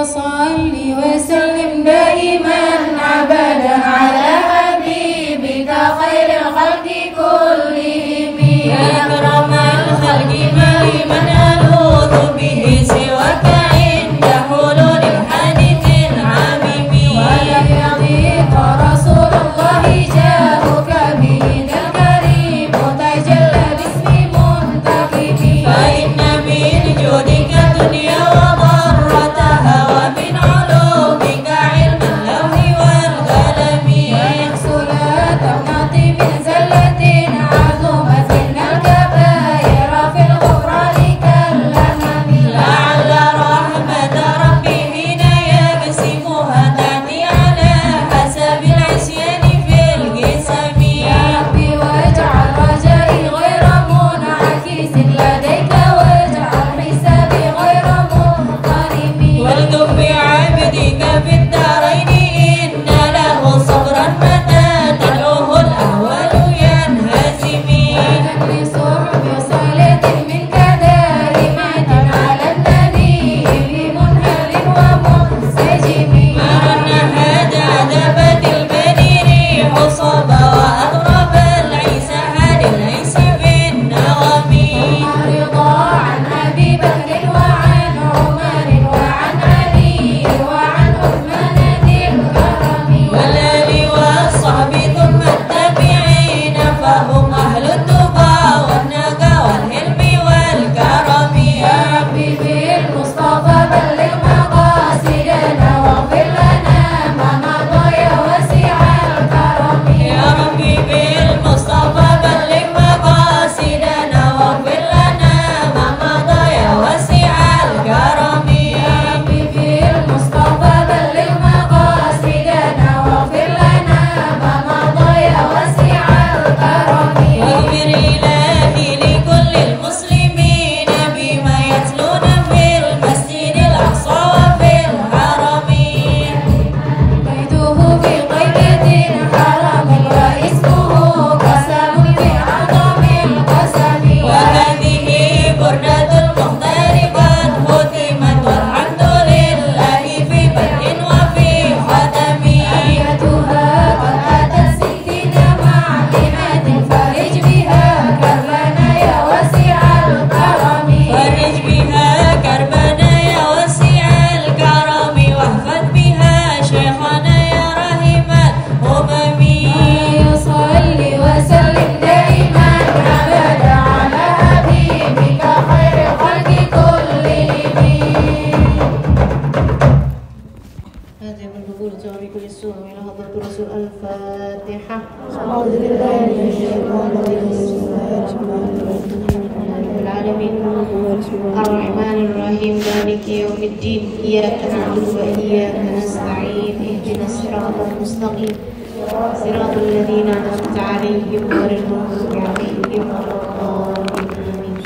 صل وسلم دائما أبدا على حبيبك خير الخلق كلهم يا أكرم الخلق من ألوذ به سواك عند حلول الحادث العميم ولم يضيق رسول الله جاءك به الكريم تجلى باسم منتخب فإن من جودك الدنيا وضرتها ومن علومك علم اللوح والقلم ويحصل تمنط من زلة عظمت من الكبائر في الغفران كالأمم لعل رحمة ربي حين يقسمها تأتي على حسب العصيان في القسم يا ربي واجعل رجائي غير منعكس لديك واجعل حسابي غير منقلب والتف بعبدك في الدارين إن له صبرا متى تدعوه الأهوال ينهزم ونبني صحب صلاة منك دائمة على النبي بمنهل ومنسجم مرنها جاذبت البدر ريح صبا وأطرب العيسى هاد العيس في النغم رضا عن أبي بكر وعن عمر وعن علي وعن عثمان ذي الكرم والآل والصحب ثم التابعين فهم أهل التقى والنقى والحلم والكرم يا ربي بالمصطفى بلغ مقاصدنا واغفر لنا ما مضى يا واسع الكرم يا ربي بالمصطفى بلغ مقاصدنا واغفر لنا ما مضى يا واسع الكرم يا ربي بالمصطفى بلغ مقاصدنا واغفر لنا ما مضى يا واسع الكرم واغفر إلهي لكل المسلمين بما يتلون في المسجد الأقصى وفي الحرم بيته في طيبة حرم واسمه قسم في أعظم القسم وهذه بردة المختار قد ختمت والحمد لله في بدء وفي ختم آياتها قد أتت ستين معلمات فرج بها كربنا يا واسع الكرم فرج بها كربنا يا واسع الكرم واحفظ بها شيخنا يا رحم الأمم صل وسلم دائما أبدا على حبيبك خير الخلق كلهم هذا من قبول جوامع كل السوء إلى حضرة رسول الفاتحة أعوذ بالله من الشيطان الرجيم بسم الله الرحمن الرحيم رب العالمين الرحمن الرحيم مالك يوم الدين إياك نعبد وإياك نستعين اهدنا الصراط المستقيم صراط الذين أنعمت عليهم غير المغضوب عليهم ولا الضالين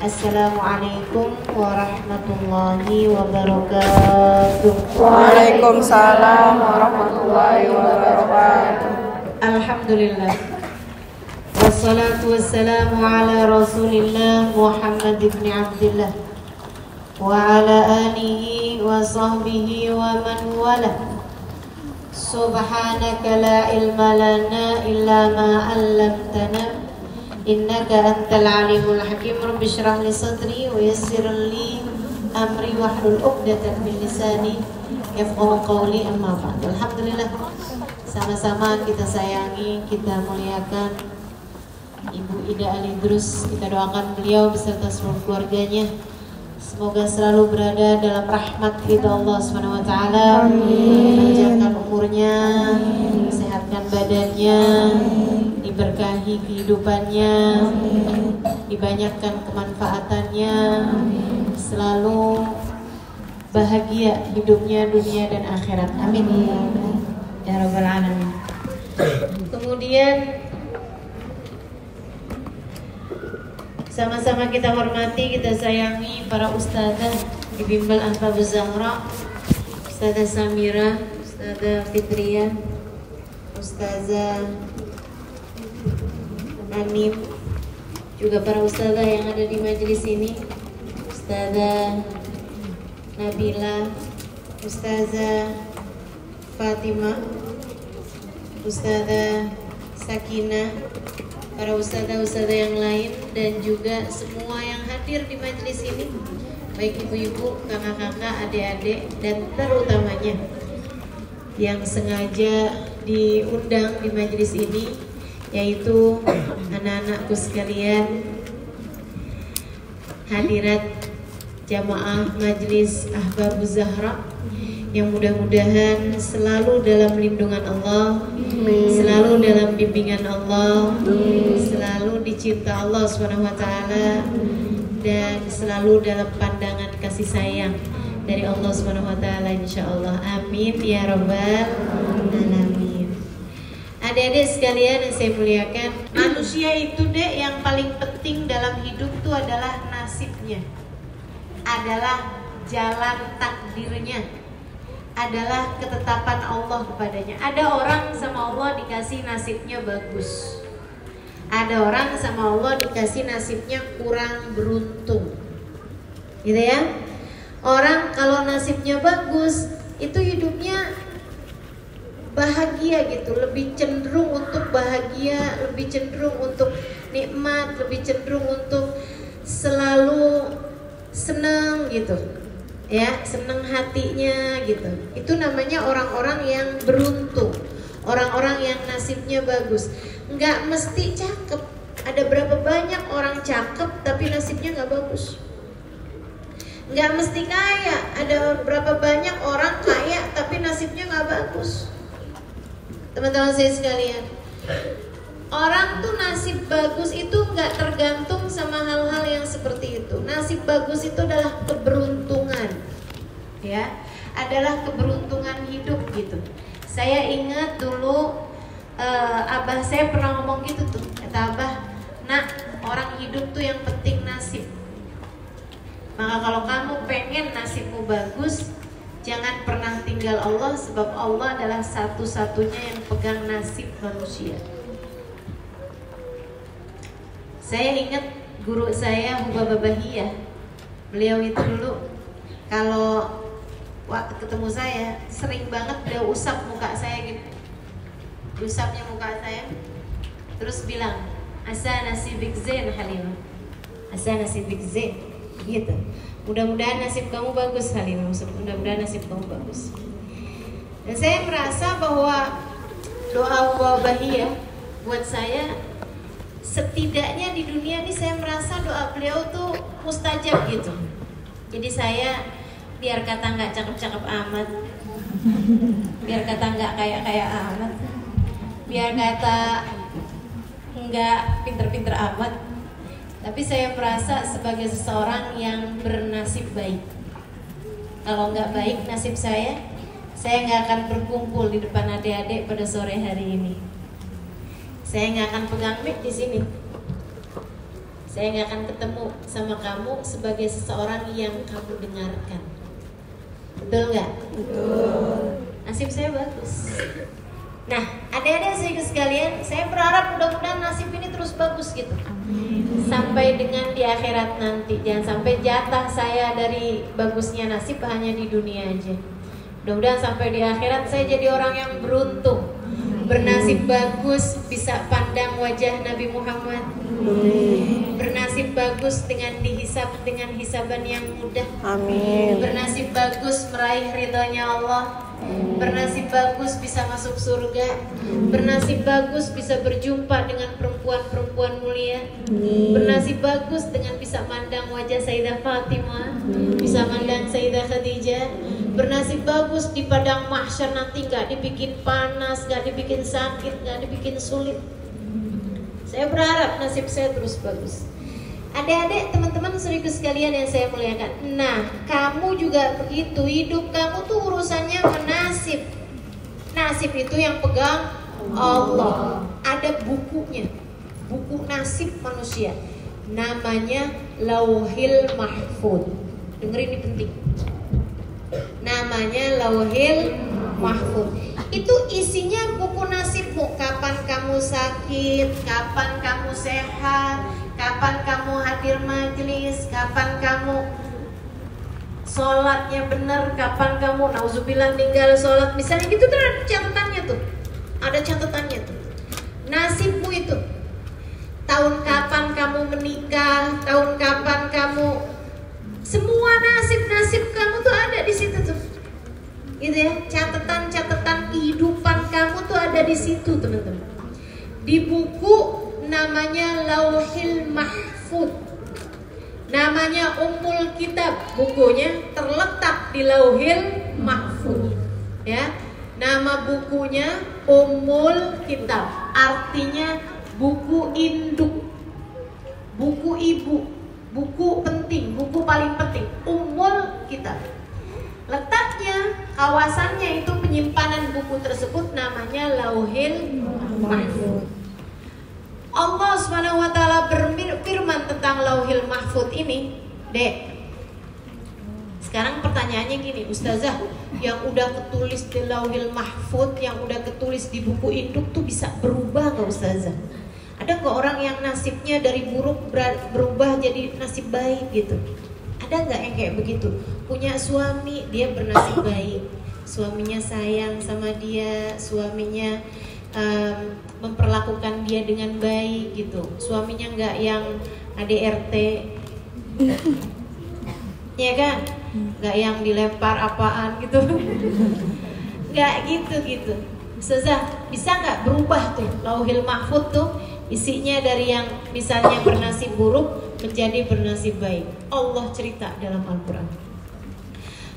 السلام عليكم ورحمة الله وبركاته Waalaikumsalam warahmatullahi wabarakatuh. Alhamdulillah wassalatu wassalamu ala rasulillah Muhammad ibn Abdullah wa ala alihi wa sahbihi wa man wala subhanaka la ilma lana illa ma 'allamtana innaka antal alimul hakim rabbi shrah li sadri wa yassir li amri wahlul 'uqdatam min lisani yafqahu qawli amma ba'd. Alhamdulillah, sama-sama kita sayangi, kita muliakan Ibu Ida Ali Drus. Kita doakan beliau beserta seluruh keluarganya semoga selalu berada dalam rahmat ridha Allah Subhanahu wa taala. Panjangkan umurnya, sehatkan badannya, diberkahi kehidupannya, dibanyakkan kemanfaatannya, selalu bahagia hidupnya dunia dan akhirat. Amin ya rabbal alamin. Kemudian sama-sama kita hormati, kita sayangi para ustazah di Bimbel Anfabuz Zahra, Ustazah Samira, Ustazah Fitriyah, Ustazah Anim, juga para ustazah yang ada di majelis ini, Ustazah Nabila, Ustazah Fatimah, Ustazah Sakinah, para ustazah-ustazah yang lain, dan juga semua yang hadir di majelis ini, baik ibu-ibu, kakak-kakak, adik-adik, dan terutamanya yang sengaja diundang di majelis ini, yaitu anak-anakku sekalian, hadirat jamaah majelis Ahbabuz Zahra, yang mudah-mudahan selalu dalam lindungan Allah, selalu dalam bimbingan Allah, selalu dicinta Allah SWT, dan selalu dalam pandangan kasih sayang dari Allah SWT, insyaallah. Amin ya rabbal alamin. Adik-adik sekalian yang saya muliakan, manusia itu dek yang paling penting dalam hidup itu adalah nasibnya, adalah jalan takdirnya, adalah ketetapan Allah kepadanya. Ada orang sama Allah dikasih nasibnya bagus, ada orang sama Allah dikasih nasibnya kurang beruntung, gitu ya. Orang kalau nasibnya bagus itu hidupnya bahagia gitu, lebih cenderung untuk bahagia, lebih cenderung untuk nikmat, lebih cenderung untuk selalu senang gitu ya, senang hatinya gitu. Itu namanya orang-orang yang beruntung, orang-orang yang nasibnya bagus. Nggak mesti cakep, ada berapa banyak orang cakep tapi nasibnya nggak bagus. Nggak mesti kaya, ada berapa banyak orang kaya tapi nasibnya nggak bagus. Teman-teman saya sekalian, orang tuh nasib bagus itu nggak tergantung sama hal-hal yang seperti itu. Nasib bagus itu adalah keberuntungan, ya, adalah keberuntungan hidup gitu. Saya ingat dulu abah saya pernah ngomong gitu tuh, kata abah, nak, orang hidup tuh yang penting nasib. Maka kalau kamu pengen nasibmu bagus, jangan pernah tinggal Allah, sebab Allah adalah satu-satunya yang pegang nasib manusia. Saya ingat guru saya Hubaba Bahiyah. Beliau itu dulu kalau waktu ketemu saya sering banget beliau usap muka saya gitu. Diusapnya muka saya, terus bilang, asa nasibik zain Halimah, asa nasibik zain, gitu. Mudah-mudahan nasib kamu bagus Halimah, mudah-mudahan nasib kamu bagus. Dan saya merasa bahwa doa Hubaba Bahiyah buat saya, setidaknya di dunia ini saya merasa doa beliau tuh mustajab gitu. Jadi saya biar kata nggak cakep-cakep amat, biar kata nggak kaya-kaya amat, biar kata nggak pinter-pinter amat, tapi saya merasa sebagai seseorang yang bernasib baik. Kalau nggak baik nasib saya nggak akan berkumpul di depan adik-adik pada sore hari ini. Saya nggak akan pegang mic di sini. Saya nggak akan ketemu sama kamu sebagai seseorang yang kamu dengarkan. Betul nggak? Betul. Nasib saya bagus. Nah, adik-adik sekalian, saya berharap mudah-mudahan nasib ini terus bagus gitu. Sampai dengan di akhirat nanti. Jangan sampai jatah saya dari bagusnya nasib hanya di dunia aja. Mudah-mudahan sampai di akhirat saya jadi orang yang beruntung, bernasib bagus, bisa pandang wajah Nabi Muhammad, bernasib bagus dengan dihisab dengan hisaban yang mudah, Amin. bernasib bagus meraih ridhonya Allah, bernasib bagus bisa masuk surga, bernasib bagus bisa berjumpa dengan perempuan-perempuan mulia, bernasib bagus dengan bisa mandang wajah Sayyidah Fatimah, bisa mandang Sayyidah Khadijah, bernasib bagus di padang mahsyar nanti gak dibikin panas, gak dibikin sakit, gak dibikin sulit. Saya berharap nasib saya terus bagus. Adik-adik, teman-teman saudaraku sekalian yang saya muliakan. Nah, kamu juga begitu. Hidup kamu tuh urusannya nasib. Nasib itu yang pegang Allah. Ada bukunya, buku nasib manusia. Namanya Lauhil Mahfuz. Dengerin, ini penting. Namanya Lauhil Mahfuz. Itu isinya buku nasibmu. Kapan kamu sakit, kapan kamu sehat, kapan kamu hadir majelis, kapan kamu sholatnya benar, kapan kamu nauzubillah ninggal sholat, misalnya gitu tuh ada catatannya tuh, ada catatannya tuh. Nasibmu itu, tahun kapan kamu menikah, tahun kapan kamu, semua nasib kamu tuh ada di situ tuh, gitu ya. Catatan kehidupan kamu tuh ada di situ teman-teman. Di buku namanya Lauhil Mahfuz, namanya Ummul Kitab, bukunya terletak di Lauhil Mahfuz, ya. Nama bukunya Ummul Kitab, artinya buku induk, buku ibu, buku penting, buku paling penting, Ummul Kitab. Letaknya, kawasannya itu penyimpanan buku tersebut namanya Lauhil Mahfuz. Allah Subhanahu wa taala berfirman tentang Lauhil Mahfuz ini, Dek. Sekarang pertanyaannya gini, Ustazah, yang udah ketulis di Lauhil Mahfuz, yang udah ketulis di buku induk tuh bisa berubah nggak Ustazah? Ada nggak orang yang nasibnya dari buruk berubah jadi nasib baik gitu? Ada nggak yang kayak begitu? Punya suami, dia bernasib baik, suaminya sayang sama dia, suaminya memperlakukan dia dengan baik gitu, suaminya nggak yang ADRT, ya kan? Nggak yang dilempar apaan gitu, nggak gitu. Ustazah, bisa nggak berubah tuh Lauhil Mahfuz tuh isinya dari yang misalnya bernasib buruk menjadi bernasib baik? Allah cerita dalam Al-Quran.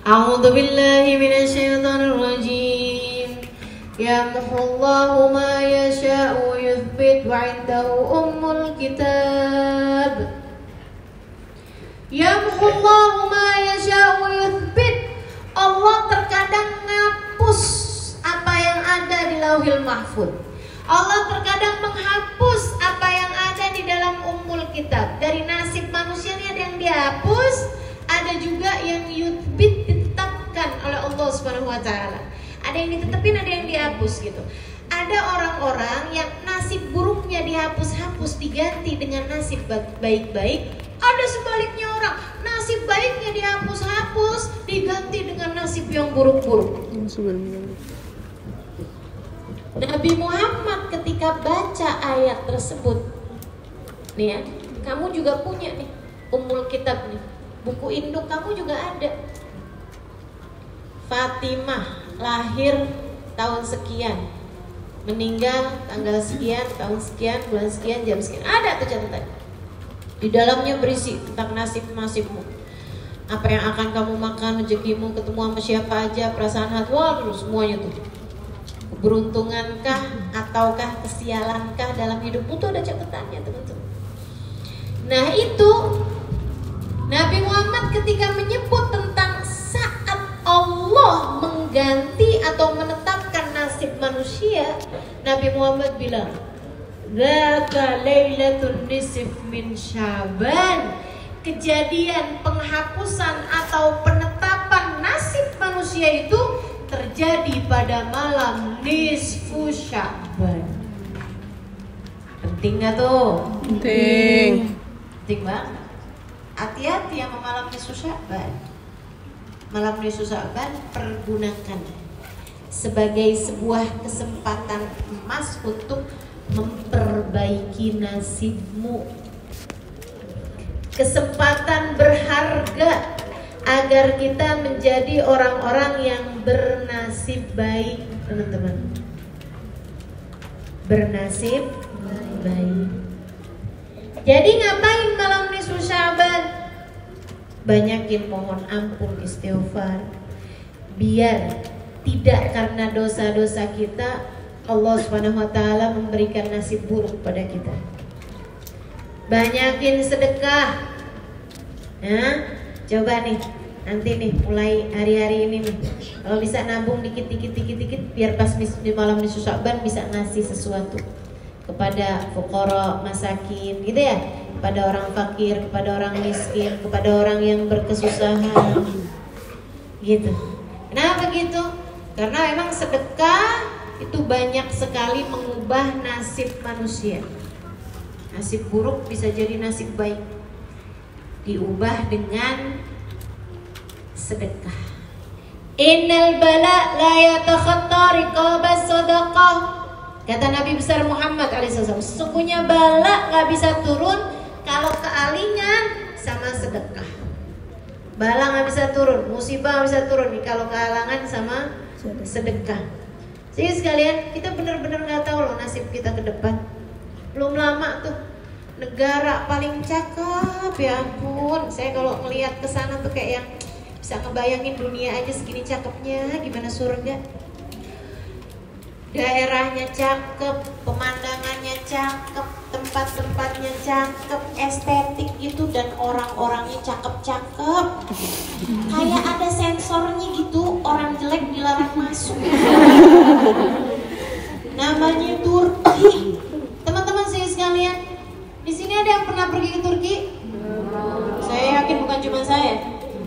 A'udzu billahi minasyaitonir rajim. Yamhullahu ma yasha'u yuthbit wa 'indahu ummul kitab. Yamhullahu ma yasha'u yuthbit. Allah terkadang ngapus apa yang ada di Lauhil Mahfuz. Allah terkadang menghapus apa yang ada di dalam Ummul Kitab. Dari nasib manusia ini ada yang dihapus, ada juga yang yuthbit, ditetapkan oleh Allah Subhanahu wa taala. Ada yang ditetapin, ada yang dihapus gitu. Ada orang-orang yang nasib buruknya dihapus-hapus diganti dengan nasib baik-baik. Ada sebaliknya orang, nasib baiknya dihapus-hapus diganti dengan nasib yang buruk-buruk. Nabi Muhammad ketika baca ayat tersebut, nih ya, kamu juga punya nih Ummul Kitab nih, buku induk kamu juga ada. Fatimah lahir tahun sekian, meninggal tanggal sekian, tahun sekian, bulan sekian, jam sekian, ada tuh catatan. Di dalamnya berisi tentang nasib-nasibmu, apa yang akan kamu makan, rezekimu, ketemu sama siapa aja, perasaan hati, terus semuanya tuh. Keberuntungankah ataukah kesialankah dalam hidupmu tuh ada catatannya teman-teman. Nah itu Nabi Muhammad ketika menyebut tentang saat Allah mengganti atau menetapkan nasib manusia, Nabi Muhammad bilang, "Dzaka lailatun nisf min Sya'ban." Kejadian penghapusan atau penetapan nasib manusia itu terjadi pada malam nisfu Sya'ban. Penting gak tuh? Penting. Penting banget. Hati-hati sama malam nisfu Sya'ban. Malam nisfu Sya'ban pergunakan sebagai sebuah kesempatan emas untuk memperbaiki nasibmu. Kesempatan berharga agar kita menjadi orang-orang yang bernasib baik, teman-teman. Bernasib baik. Jadi ngapain malam nisfu Sya'ban? Banyakin mohon ampun, istighfar, biar tidak karena dosa-dosa kita Allah Subhanahu wa taala memberikan nasib buruk pada kita. Banyakin sedekah. Nah, coba nih, nanti nih mulai hari-hari ini nih, kalau bisa nabung dikit-dikit biar pas di malam nisfu Sya'ban bisa ngasih sesuatu kepada fuqara, masakin gitu ya, kepada orang fakir, kepada orang miskin, kepada orang yang berkesusahan gitu. Kenapa gitu? Karena memang sedekah itu banyak sekali mengubah nasib manusia. Nasib buruk bisa jadi nasib baik, diubah dengan sedekah. Innal bala la yatakhatta riqabas sadaqah. Kata Nabi besar Muhammad alaihissalam, sesungguhnya bala nggak bisa turun kalau kealingan sama sedekah. Bala nggak bisa turun, musibah nggak bisa turun nih kalau kehalangan sama sedekah. Jadi sekalian, kita benar-benar nggak tahu loh nasib kita ke depan. Belum lama tuh negara paling cakep, ya ampun. Saya kalau ngelihat ke sana tuh kayak yang bisa ngebayangin dunia aja segini cakepnya, gimana surga. Daerahnya cakep, pemandangannya cakep, tempat-tempatnya cakep, estetik itu, dan orang-orangnya cakep-cakep. Kayak ada sensornya gitu, orang jelek dilarang masuk. Namanya Turki. Teman-teman saya sekalian, di sini ada yang pernah pergi ke Turki? Saya yakin bukan cuma saya.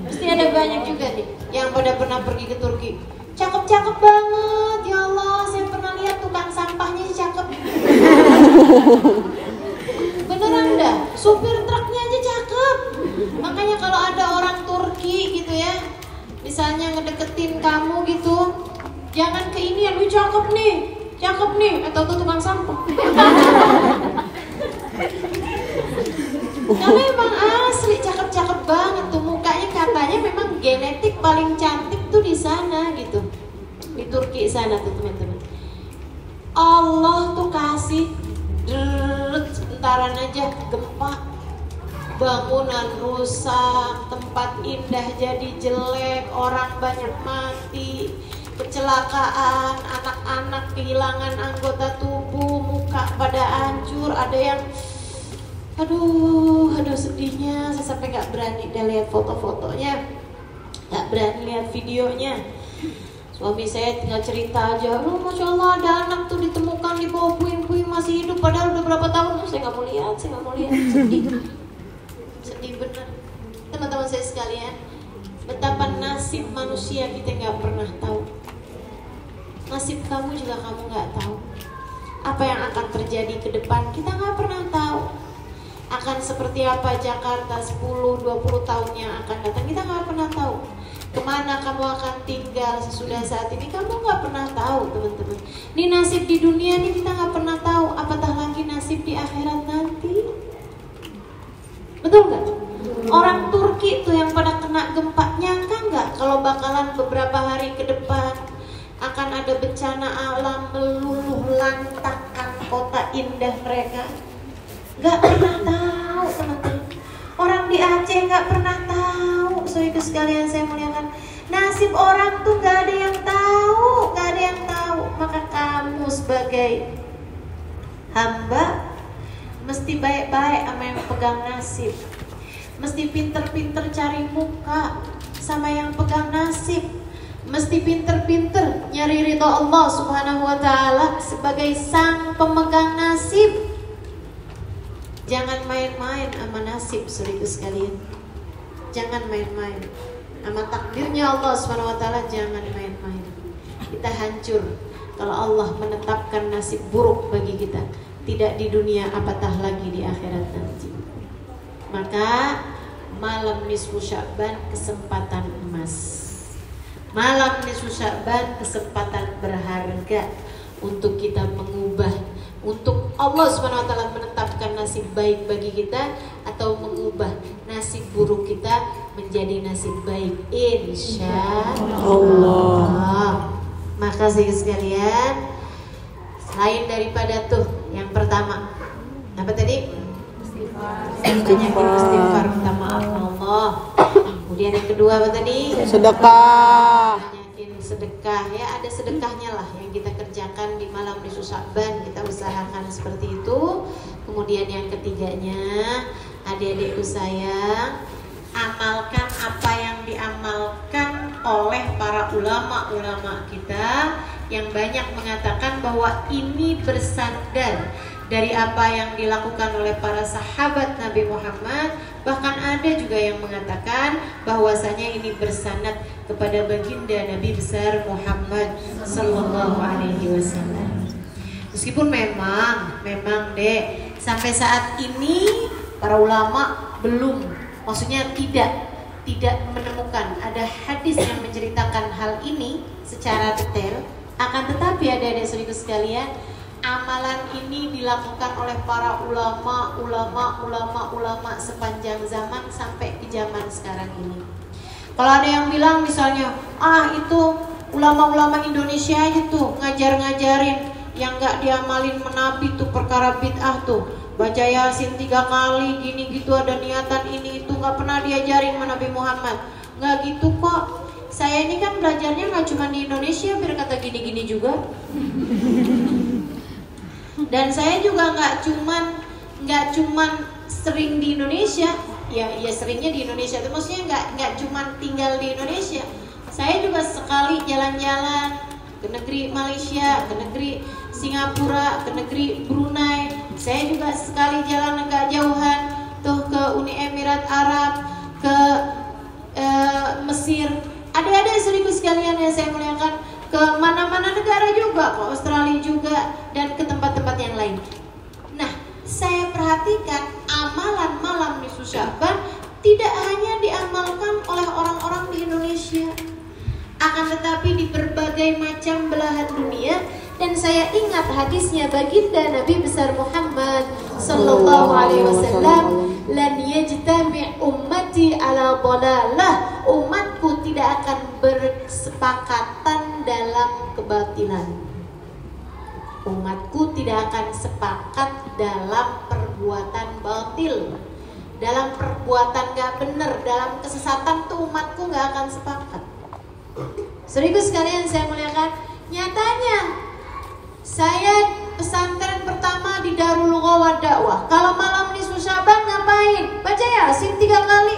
Pasti ada banyak juga nih yang pada pernah pergi ke Turki. Cakep-cakep banget, ya Allah. Saya pernah lihat tukang sampahnya cakep. Beneran dah, supir truknya aja cakep. Makanya kalau ada orang Turki gitu ya, misalnya ngedeketin kamu gitu, jangan ke ini yang cakep nih, atau tuh tukang sampah. Karena emang asli cakep-cakep banget tuh mukanya, katanya memang genetik paling cantik tuh di sana gitu, di Turki sana tuh teman-teman. Allah tuh kasih sebentaran aja gempa, bangunan rusak, tempat indah jadi jelek, orang banyak mati, kecelakaan, anak-anak kehilangan anggota tubuh, muka pada hancur, ada yang aduh sedihnya. Saya sampai nggak berani deh lihat foto-fotonya, nggak berani lihat videonya. Suami saya tinggal cerita aja, loh masya Allah ada anak tuh ditemukan di bawah puing-puing masih hidup, padahal udah berapa tahun. Saya nggak mau lihat, sedih bener. Teman-teman saya sekalian, betapa nasib manusia kita nggak pernah tahu. Nasib kamu juga kamu nggak tahu. Apa yang akan terjadi ke depan kita nggak pernah tahu. Akan seperti apa Jakarta 10-20 tahun yang akan datang kita nggak pernah tahu. Kemana kamu akan tinggal sesudah saat ini kamu nggak pernah tahu teman-teman. Ini nasib di dunia ini kita nggak pernah tahu, apatah lagi nasib di akhirat nanti. Betul nggak? Orang Turki tuh yang pada kena gempa, nyangka nggak kalau bakalan beberapa hari ke depan akan ada bencana alam meluluh lantakkan kota indah mereka? Gak pernah tahu teman-teman. Orang di Aceh gak pernah tahu. Saudara sekalian saya muliakan, nasib orang tuh gak ada yang tahu, gak ada yang tahu. Maka kamu sebagai hamba mesti baik-baik sama yang pegang nasib, mesti pinter-pinter cari muka sama yang pegang nasib, mesti pinter-pinter nyari ridho Allah Subhanahu wa ta'ala sebagai sang pemegang nasib. Jangan main-main sama nasib, saudara sekalian. Jangan main-main sama takdirnya Allah Subhanahu wa ta'ala, jangan main-main. Kita hancur kalau Allah menetapkan nasib buruk bagi kita, tidak di dunia apatah lagi di akhirat nanti. Maka malam nisfu Sya'ban kesempatan emas. Malam nisfu Sya'ban kesempatan berharga untuk kita mengubah, untuk Allah Subhanahu wa ta'ala menetapkan nasib baik bagi kita atau mengubah nasib buruk kita menjadi nasib baik, insya Allah. Maka sekalian, selain daripada tuh yang pertama apa tadi? Istighfar, minta maaf Allah. Kemudian yang kedua apa tadi? Sedekah. Sedekah ya, ada sedekahnya lah yang kita kerjakan di malam nisfu Sya'ban, kita usahakan seperti itu. Kemudian yang ketiganya, adik-adikku sayang, amalkan apa yang diamalkan oleh para ulama-ulama kita yang banyak mengatakan bahwa ini bersandar dari apa yang dilakukan oleh para sahabat Nabi Muhammad. Bahkan ada juga yang mengatakan bahwasanya ini bersanad kepada baginda Nabi besar Muhammad Sallallahu Alaihi Wasallam. Meskipun memang sampai saat ini para ulama belum, maksudnya tidak tidak menemukan ada hadis yang menceritakan hal ini secara detail. Akan tetapi adik-adik saudaraku sekalian, amalan ini dilakukan oleh para ulama sepanjang zaman sampai ke zaman sekarang ini. Kalau ada yang bilang misalnya, itu ulama-ulama Indonesia aja tuh ngajarin yang nggak diamalin menabi tuh perkara bid'ah tuh, baca Yasin 3 kali gini gitu, ada niatan ini itu, nggak pernah diajarin sama Nabi Muhammad. Nggak gitu kok. Saya ini kan belajarnya nggak cuma di Indonesia biar kata gini-gini juga. Dan saya juga nggak cuman sering di Indonesia, ya seringnya di Indonesia itu maksudnya nggak cuman tinggal di Indonesia. Saya juga sekali jalan-jalan ke negeri Malaysia, ke negeri Singapura, ke negeri Brunei. Saya juga sekali jalan agak jauhan tuh ke Uni Emirat Arab, ke Mesir. Adik-adik saudaraku sekalian yang saya muliakan, ke mana-mana negara juga, ke Australia juga, dan ke tempat-tempat yang lain. Nah, saya perhatikan amalan malam nisfu Sya'ban tidak hanya diamalkan oleh orang-orang di Indonesia, akan tetapi di berbagai macam belahan dunia. Dan saya ingat hadisnya baginda Nabi besar Muhammad sallallahu alaihi wasallam, lan yajtami' ummati ala dhalalah, umatku tidak akan bersepakatan dalam kebatilan. Umatku tidak akan sepakat dalam perbuatan batil, dalam perbuatan gak benar, dalam kesesatan tuh umatku gak akan sepakat. Saudaraku sekalian saya muliakan, nyatanya saya pesantren pertama di Darul Ghawa Dakwah. Kalau malam nisfu Sya'ban ngapain? Baca Yasin 3 kali.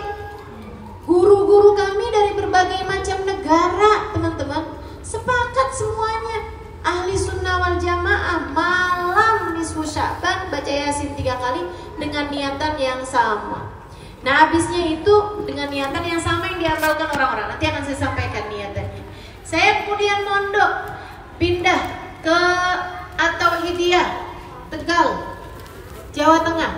Guru-guru kami dari berbagai macam negara, teman-teman, sepakat semuanya. Ahli sunnah wal jamaah malam nisfu Sya'ban baca Yasin 3 kali dengan niatan yang sama. Nah, habisnya itu dengan niatan yang sama yang diamalkan orang-orang. Nanti akan saya sampaikan niatannya. Saya kemudian mondok, pindah ke At-Tauhidiyah Tegal, Jawa Tengah.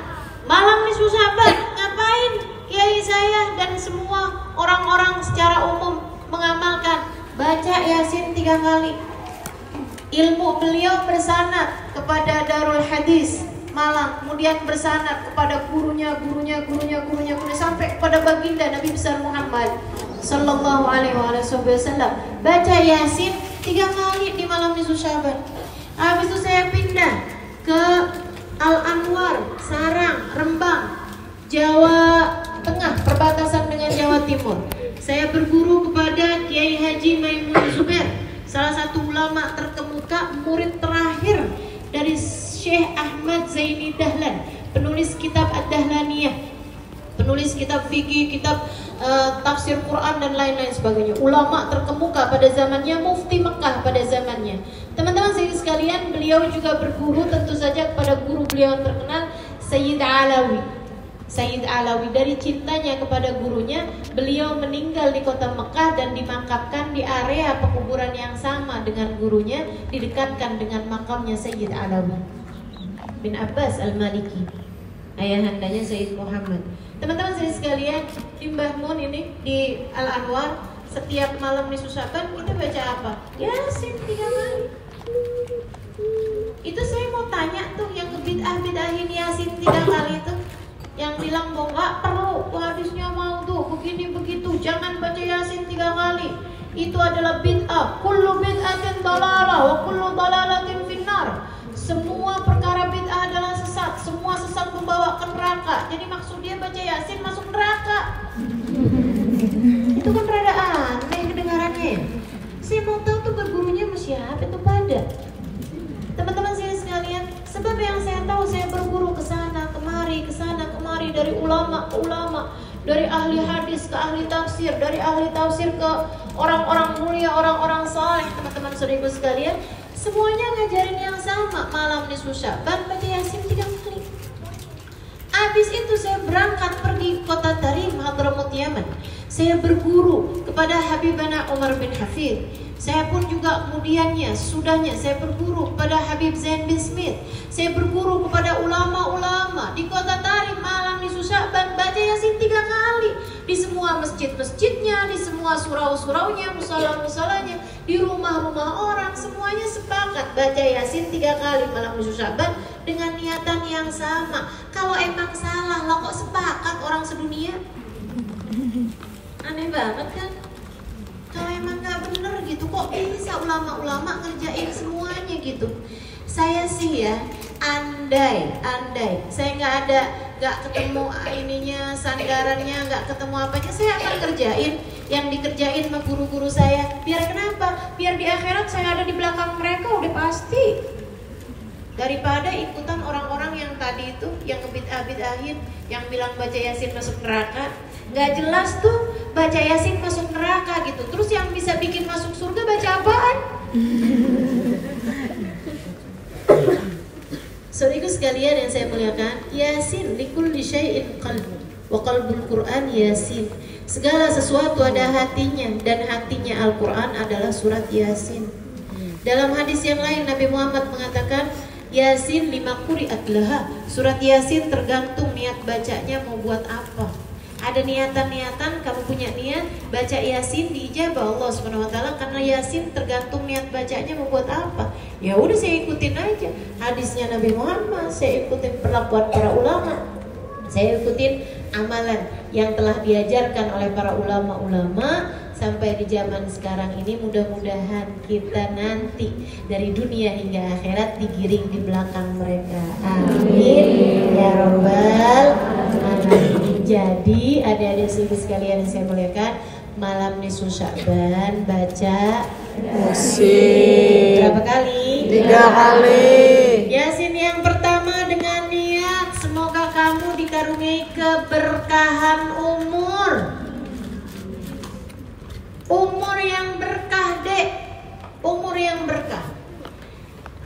Malam nisfu Sya'ban ngapain? Kiai saya dan semua orang-orang secara umum mengamalkan baca Yasin 3 kali. Ilmu beliau bersanad kepada Darul Hadis Malang, kemudian bersanad kepada gurunya sampai kepada baginda Nabi besar Muhammad sallallahu alaihi wasallam. Baca Yasin 3 kali di malam nisfu Sya'ban. Habis itu saya pindah ke Al-Anwar, Sarang, Rembang, Jawa Tengah, perbatasan dengan Jawa Timur. Saya berguru kepada Kiai Haji Maimun Zubair, salah satu ulama terkemuka, murid terakhir dari Syekh Ahmad Zaini Dahlan, penulis kitab Ad-Dahlaniyah, penulis kitab fikih, kitab tafsir Quran dan lain-lain sebagainya. Ulama terkemuka pada zamannya, mufti Mekah pada zamannya. Teman-teman sekalian, beliau juga berguru tentu saja kepada guru beliau yang terkenal, Sayyid Alawi. Sayyid Alawi, dari cintanya kepada gurunya, beliau meninggal di kota Mekah dan dimakamkan di area pekuburan yang sama dengan gurunya, didekatkan dengan makamnya Sayyid Alawi bin Abbas Al-Maliki, ayahandanya Sayyid Muhammad. Teman-teman sekalian, di Mbah Mun ini di Al-Anwar, setiap malam nisfu Sya'ban kita baca apa? Yasin 3 kali. Itu saya mau tanya tuh yang bid'ah-bid'ahin Yasin 3 kali itu, yang bilang bahwa nggak perlu hadisnya mau tuh begini begitu, jangan baca Yasin 3 kali, itu adalah bid'ah. Kullu bid'atin dalalah wa kullu dalalatin finnar. Semua perkara bid'ah adalah sesat, semua sesat membawa ke neraka. Jadi maksud dia baca Yasin masuk neraka. Itu kan rada aneh kedengarannya. Saya mau tahu tuh bergurunya sama siapa itu pada. Teman-teman saya sekalian, sebab yang saya tahu saya berguru ke sana kemari dari ulama ke ulama, dari ahli hadis ke ahli tafsir, dari ahli tafsir ke orang-orang mulia, orang-orang saleh. Teman-teman saudaraku sekalian, semuanya ngajarin yang sama, malam nisfu Sya'ban baca Yasin 3 kali. Habis itu saya berangkat pergi kota Tarim, Hadramut Yaman. Saya berguru kepada Habibana Umar bin Hafid. Saya pun juga kemudiannya, sudahnya saya berguru kepada Habib Zain bin Smith. Saya berguru kepada ulama-ulama di kota Tarim, malam nisfu Sya'ban baca Yasin 3 kali. di semua masjid-masjidnya, di semua surau-suraunya, musola-musolanya, di rumah-rumah orang, semuanya sepakat baca Yasin 3 kali malam nisfu Sya'ban dengan niatan yang sama. Kalau emang salah lah kok sepakat orang sedunia? Aneh banget kan? Kalau emang nggak bener gitu kok bisa ulama-ulama ngerjain semuanya gitu. Saya sih ya, andai saya nggak ketemu ininya, sandarannya, nggak ketemu apanya, saya akan kerjain yang dikerjain sama guru-guru saya. Biar kenapa? Biar di akhirat saya ada di belakang mereka, udah pasti. Daripada ikutan orang-orang yang tadi itu, yang ngebid'ah-bid'ahin, yang bilang baca Yasin masuk neraka. Nggak jelas tuh baca Yasin masuk neraka gitu. Terus yang bisa bikin masuk surga baca apaan? Saudaraku sekalian yang saya muliakan, Yasin likulli syai'in qalb wa qalbul Qur'an Yasin. Segala sesuatu ada hatinya, dan hatinya Al-Qur'an adalah surat Yasin. Dalam hadis yang lain Nabi Muhammad mengatakan, Yasin lima quri'at laha. Surat Yasin tergantung niat bacanya mau buat apa. Ada niatan-niatan, kamu punya niat baca Yasin diijabah Allah SWT, karena Yasin tergantung niat bacanya mau buat apa. Ya udah saya ikutin aja hadisnya Nabi Muhammad, saya ikutin perlakuan para ulama, saya ikutin amalan yang telah diajarkan oleh para ulama-ulama sampai di zaman sekarang ini. Mudah-mudahan kita nanti dari dunia hingga akhirat digiring di belakang mereka. Amin ya rabbal alamin. Jadi adik-adik sekalian yang saya muliakan, malam nisfu Sya'ban baca Yasin berapa kali? 3 kali. Yasin yang pertama dengan niat semoga kamu dikaruniai keberkahan umur. Umur yang berkah, Dek. Umur yang berkah.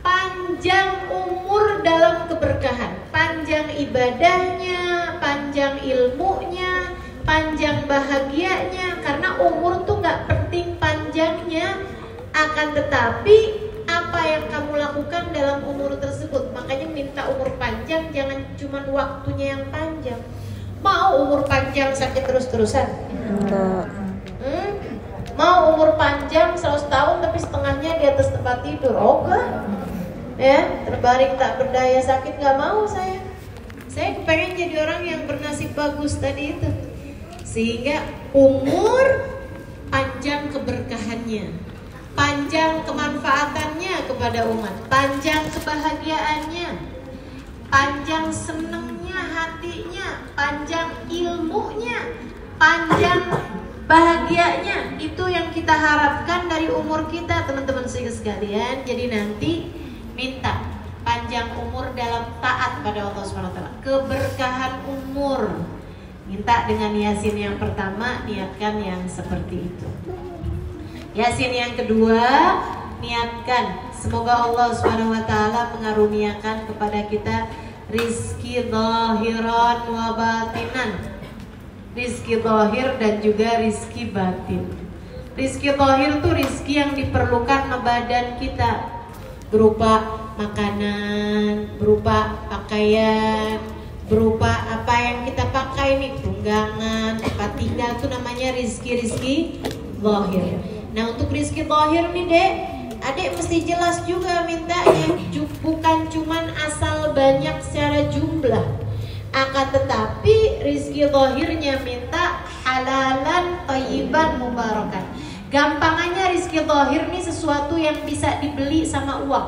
Panjang umur dalam keberkahan. Panjang ibadahnya, panjang ilmunya, panjang bahagianya. Karena umur tuh gak penting panjangnya, akan tetapi apa yang kamu lakukan dalam umur tersebut. Makanya minta umur panjang, jangan cuma waktunya yang panjang. Mau umur panjang sakit terus-terusan? Mau umur panjang 100 tahun tapi setengahnya di atas tempat tidur? Oh enggak. Ya, terbaring tak berdaya sakit, nggak mau saya. Saya kepengen jadi orang yang bernasib bagus tadi itu. Sehingga umur panjang keberkahannya, panjang kemanfaatannya kepada umat, panjang kebahagiaannya, panjang senengnya hatinya, panjang ilmunya, panjang bahagianya. Itu yang kita harapkan dari umur kita, teman-teman sekalian. Jadi nanti minta panjang umur dalam taat pada Allah SWT, keberkahan umur. Minta dengan Yasin yang pertama, niatkan yang seperti itu. Yasin yang kedua, niatkan semoga Allah SWT mengaruniakan kepada kita rizki zahiran wa batinan. Rizki zahir dan juga rizki batin. Rizki zahir itu rizki yang diperlukan sama badan kita, berupa makanan, berupa pakaian, berupa apa yang kita pakai nih, tunggangan, tempat tinggal, itu namanya rizki zahir. Nah untuk rizki zahir nih Dek, Adek mesti jelas juga mintanya, bukan cuman asal banyak secara jumlah, akan tetapi rizki zahirnya minta halalan thayyiban mubarakan. Gampangannya rizki zahir ini sesuatu yang bisa dibeli sama uang,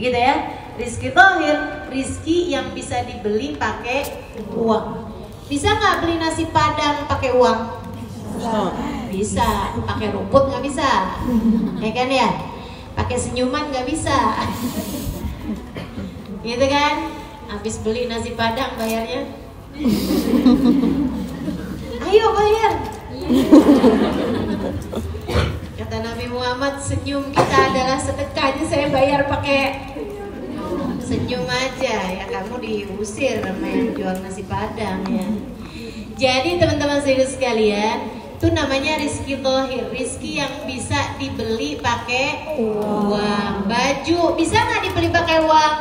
gitu ya. Rizki zahir, rizki yang bisa dibeli pakai uang. Bisa nggak beli nasi padang pakai uang? Bisa. Pakai rumput nggak bisa, ya kan ya? Pakai senyuman nggak bisa, gitu kan? Habis beli nasi padang bayarnya, ayo bayar. Kata Nabi Muhammad, senyum kita adalah sedekahnya, saya bayar pakai senyum aja. Ya kamu diusir sama yang jual nasi padang ya. Jadi teman-teman sekalian, itu namanya rizki zahir, rizki yang bisa dibeli pakai uang. Baju bisa nggak dibeli pakai uang?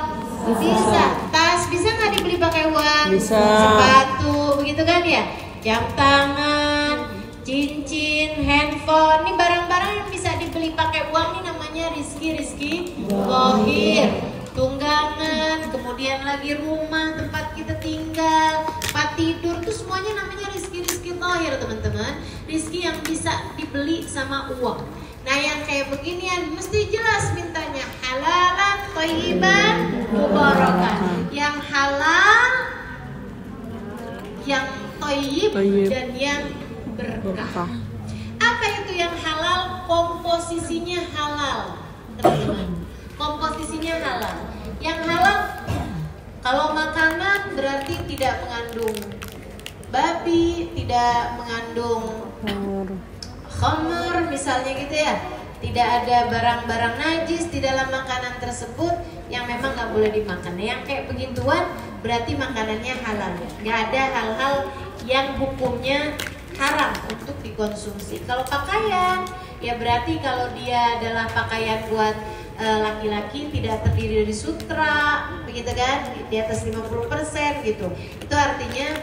Bisa. Tas bisa nggak dibeli pakai uang? Bisa. Sepatu, begitu kan ya? jam tangan, cincin, handphone. Ini barang-barang yang bisa dibeli pakai uang, ini namanya rizki lohir. Tunggangan, kemudian lagi rumah, tempat kita tinggal, tempat tidur, itu semuanya namanya rizki lohir teman-teman. Rizki yang bisa dibeli sama uang. Nah yang kayak beginian mesti jelas mintanya halalan, thayyiban, mubarakan. Yang halal, yang thayyib, dan yang berkah. Apa itu yang halal? Komposisinya halal, teman-teman. Komposisinya halal. Yang halal, kalau makanan berarti tidak mengandung babi, tidak mengandung khamr misalnya gitu ya. Tidak ada barang-barang najis di dalam makanan tersebut yang memang nggak boleh dimakan. Yang kayak begituan berarti makanannya halal. Nggak ada hal-hal yang hukumnya haram untuk dikonsumsi. Kalau pakaian, ya berarti kalau dia adalah pakaian buat laki-laki tidak terdiri dari sutra, begitu kan, di atas 50% gitu. Itu artinya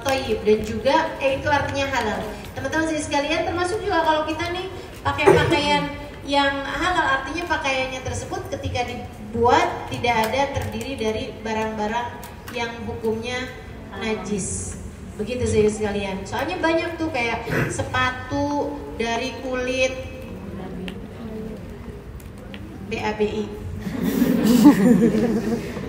thayyib dan juga itu artinya halal. Teman-teman sekalian, termasuk juga kalau kita nih pakai pakaian yang halal, artinya pakaiannya tersebut ketika dibuat tidak ada terdiri dari barang-barang yang hukumnya najis. Begitu sekalian. Soalnya banyak tuh kayak sepatu dari kulit BABI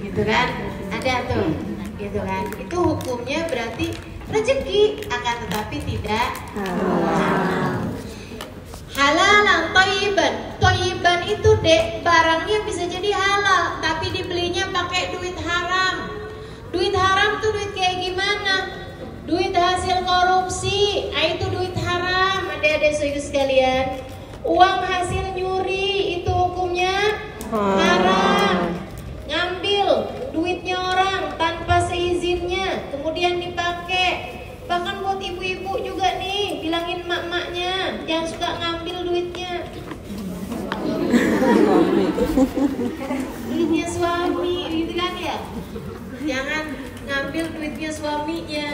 gitu kan, ada tuh gitu kan. Itu hukumnya berarti rezeki, akan tetapi tidak halal. Halalan thayyiban. Thayyiban itu dek, barangnya bisa jadi halal tapi dibelinya pakai duit haram. Duit haram tuh duit kayak gimana? Duit hasil korupsi, itu duit haram. Adik-adik sekalian, uang hasil nyuri itu hukumnya haram. Ngambil duitnya orang tanpa seizinnya kemudian dipakai. Bahkan buat ibu-ibu juga nih, bilangin mak-maknya jangan suka ngambil duitnya. Duitnya suami gitu kan ya. Jangan ngambil duitnya suaminya.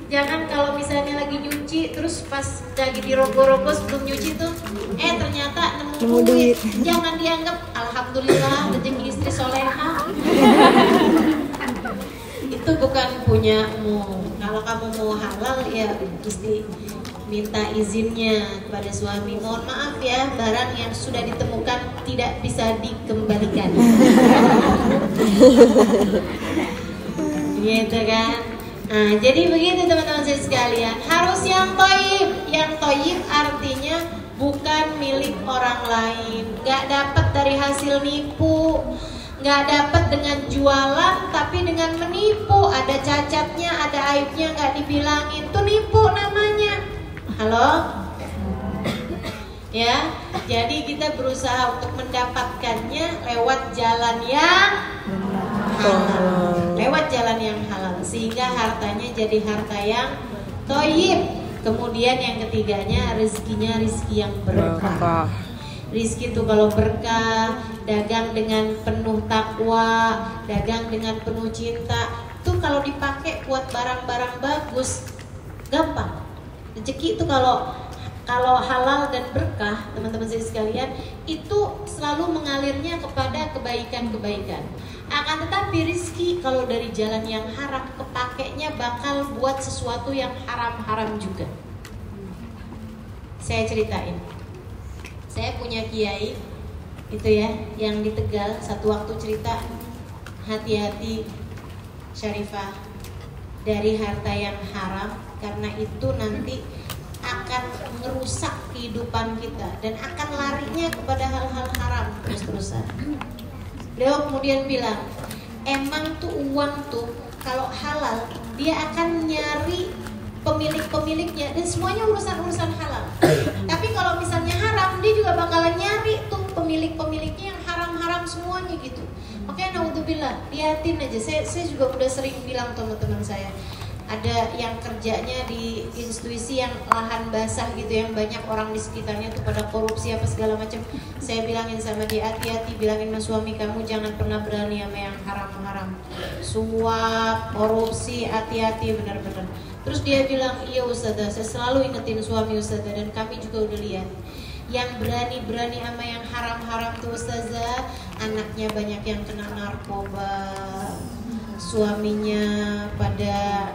Jangan kalau misalnya lagi nyuci terus pas lagi dirogoh-rogoh sebelum nyuci tuh ternyata nemu duit. Jangan dianggap alhamdulillah rezeki istri soleha. Itu bukan punyamu. Kalau kamu mau halal ya mesti minta izinnya kepada suami. Mohon maaf ya, barang yang sudah ditemukan tidak bisa dikembalikan. Gitu kan. Nah, jadi begitu teman-teman sekalian, harus yang thayyib. Yang thayyib artinya bukan milik orang lain, nggak dapat dari hasil nipu, nggak dapat dengan jualan tapi dengan menipu. Ada cacatnya, ada aibnya nggak dibilangin, itu nipu namanya. Halo? Ya, jadi kita berusaha untuk mendapatkannya lewat jalan yang halal, lewat jalan yang halal, sehingga hartanya jadi harta yang thayyib. Kemudian yang ketiganya rezekinya rezeki yang berkah. Rizki itu kalau berkah, dagang dengan penuh takwa, dagang dengan penuh cinta, itu kalau dipakai buat barang-barang bagus, gampang. Rezeki itu kalau halal dan berkah, teman-teman sekalian, itu selalu mengalirnya kepada kebaikan-kebaikan. Akan tetapi rizki kalau dari jalan yang haram, kepakainya bakal buat sesuatu yang haram-haram juga. Saya ceritain. Saya punya kiai itu ya, yang di Tegal, satu waktu cerita, hati-hati Syarifah dari harta yang haram, karena itu nanti akan merusak kehidupan kita dan akan larinya kepada hal-hal haram terus-terusan. Beliau kemudian bilang, emang tuh uang tuh kalau halal dia akan nyari pemilik-pemiliknya dan semuanya urusan-urusan halal. Tapi kalau misalnya haram, dia juga bakalan nyari tuh pemilik-pemiliknya yang haram-haram semuanya gitu. Makanya naudzubillah, liatin aja. Saya juga udah sering bilang teman-teman saya, ada yang kerjanya di institusi yang lahan basah gitu, yang banyak orang di sekitarnya tuh pada korupsi apa segala macam. Saya bilangin sama dia, hati-hati, bilangin sama suami kamu jangan pernah berani sama yang haram-haram, suap, korupsi, hati-hati benar-benar. Terus dia bilang, iya Ustazah, saya selalu ingetin suami Ustazah, dan kami juga udah lihat yang berani-berani sama yang haram-haram tuh Ustazah, anaknya banyak yang kena narkoba, suaminya pada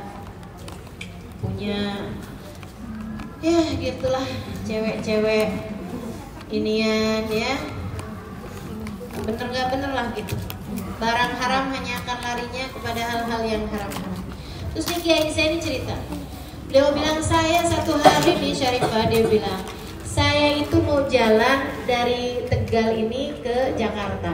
punya ya gitulah, cewek-cewek inian ya, bener gak bener lah gitu. Barang haram hanya akan larinya kepada hal-hal yang haram-haram. Terus nih kiai saya ini cerita, beliau bilang, saya satu hari di Syarifah, dia bilang, saya itu mau jalan dari Tegal ini ke Jakarta.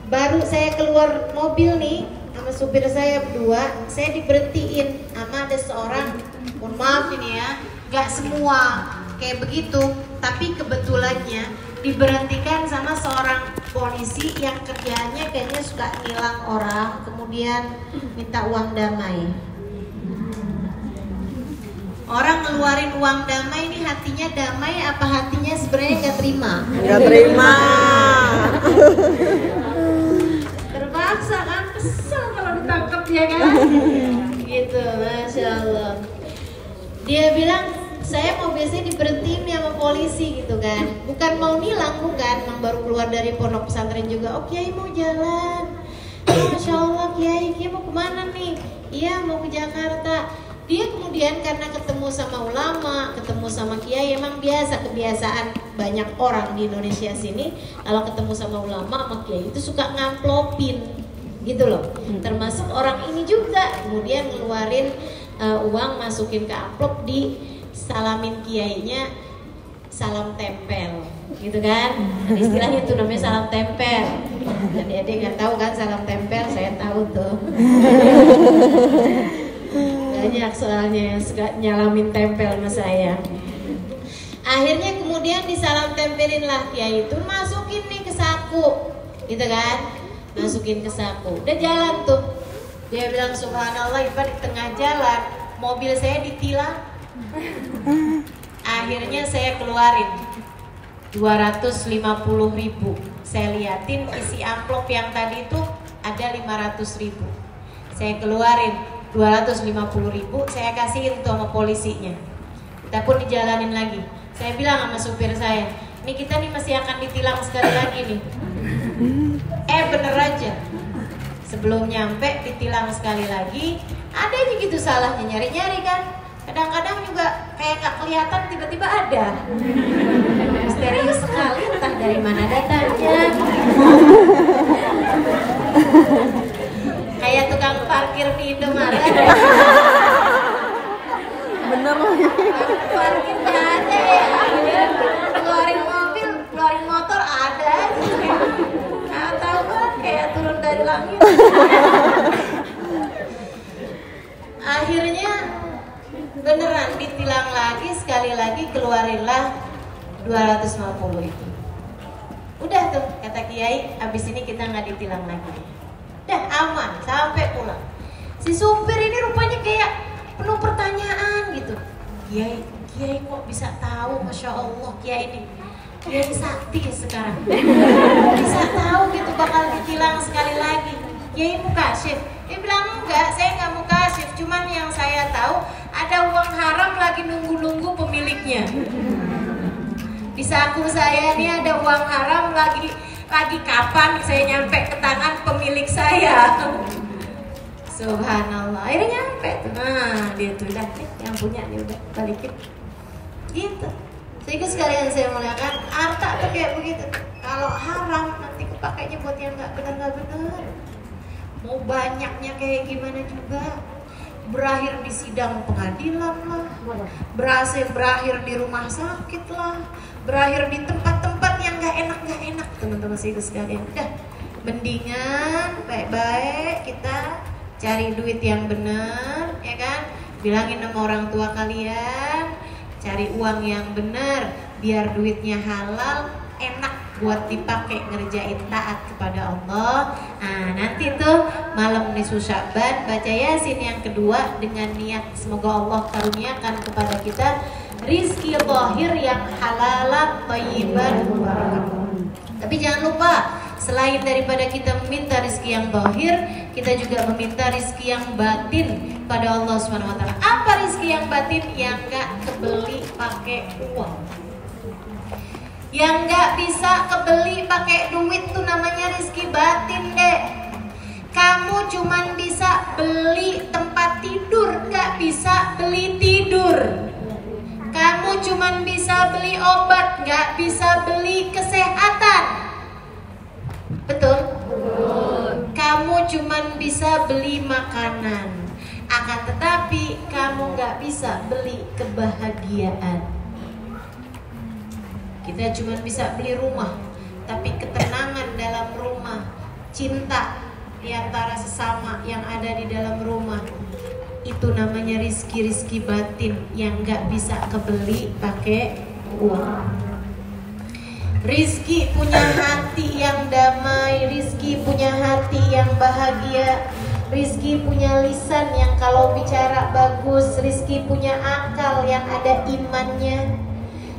Baru saya keluar mobil nih sama supir saya berdua, saya diberhentiin sama ada seorang, mohon maaf ini ya, gak semua kayak begitu, tapi kebetulannya diberhentikan sama seorang polisi yang kerjaannya kayaknya suka nilang orang, kemudian minta uang damai. Orang ngeluarin uang damai ini hatinya damai apa hatinya sebenarnya nggak terima? Nggak terima. Terpaksa kan, kesel kalau ditangkap dia kan? Gitu, masya Allah. Dia bilang, saya mau biasanya diberhentiin sama polisi gitu kan, bukan mau nilang, bukan, emang baru keluar dari pondok pesantren juga. Oh kiai mau jalan, oh, masya Allah kiai mau kemana nih? Iya mau ke Jakarta. Dia kemudian karena ketemu sama ulama, ketemu sama kiai, emang biasa kebiasaan banyak orang di Indonesia sini kalau ketemu sama ulama sama kiai itu suka ngamplopin gitu loh. Termasuk orang ini juga kemudian ngeluarin uang, masukin ke amplop, di salamin kiainya, salam tempel gitu kan, istilahnya itu namanya salam tempel. Dan dia nggak tahu kan salam tempel, saya tahu tuh. Banyak soalnya yang suka nyalamin tempel sama saya. Akhirnya kemudian disalam tempelin lah kiai itu, masukin nih ke saku gitu kan, masukin ke saku, udah jalan tuh. Dia bilang subhanallah, Ipan di tengah jalan mobil saya ditilang. Akhirnya saya keluarin 250.000. Saya liatin isi amplop yang tadi itu ada 500.000. Saya keluarin 250.000, saya kasihin tuh sama polisinya. Kita pun dijalanin lagi. Saya bilang sama supir saya, ini kita nih masih akan ditilang sekali lagi nih. Bener aja, sebelum nyampe ditilang sekali lagi. Ada aja gitu salahnya, nyari-nyari kan. Kadang-kadang juga kayak gak kelihatan, tiba-tiba ada. Misterius sekali, entah dari mana datangnya. Kayak tukang parkir di Indomaret. Bener lagi. Parkir gak ada ya. Keluarin mobil, keluarin motor ada aja. Nggak tahu kan, kayak turun dari langit. Akhirnya beneran ditilang lagi, sekali lagi keluarinlah 250 itu. Udah tuh kata kiai, abis ini kita nggak ditilang lagi. Udah aman sampai pulang. Si supir ini rupanya kayak penuh pertanyaan gitu. Kiai kok bisa tahu, masya Allah kiai ini. Kiai sakti sekarang. Bisa tahu gitu bakal ditilang sekali lagi. Kiai mukasyif. Dia bilang enggak, saya nggak mukasyif. Cuman yang saya tahu ada uang haram lagi nunggu-nunggu pemiliknya. Di saku saya ini ada uang haram lagi kapan saya nyampe ke tangan pemilik saya. Subhanallah, akhirnya nyampe tuh. Nah dia tuh udah nih, yang punya nih udah balikin gitu. Sehingga sekalian saya muliakan, harta tuh kayak begitu. Kalau haram nanti kepakainya buat yang nggak benar. Mau banyaknya kayak gimana juga, berakhir di sidang pengadilan lah, berakhir di rumah sakit lah, berakhir di tempat-tempat yang nggak enak teman-teman saya sekalian. Udah mendingan baik-baik kita cari duit yang benar, ya kan? Bilangin sama orang tua kalian, cari uang yang benar biar duitnya halal, enak buat dipakai ngerjain taat kepada Allah. Nah nanti tuh malam nisfu Sya'ban baca Yasin yang kedua dengan niat semoga Allah karuniakan kepada kita rizki zahir yang halalan thayyiban mubarakah. Tapi jangan lupa Selain daripada kita meminta rizki yang zahir, kita juga meminta rizki yang batin pada Allah SWT. Apa rizki yang batin? Yang gak kebeli pakai uang, yang gak bisa kebeli pakai duit, tuh namanya rizki batin deh. Kamu cuman bisa beli tempat tidur, gak bisa beli tidur. Kamu cuman bisa beli obat, gak bisa beli kesehatan. Betul? Kamu cuman bisa beli makanan, akan tetapi kamu gak bisa beli kebahagiaan. Kita cuma bisa beli rumah, tapi ketenangan dalam rumah, cinta di antara sesama yang ada di dalam rumah, itu namanya rizki batin yang gak bisa kebeli pakai uang. Rizki punya hati yang damai, rizki punya hati yang bahagia, rizki punya lisan yang kalau bicara bagus, rizki punya akal yang ada imannya,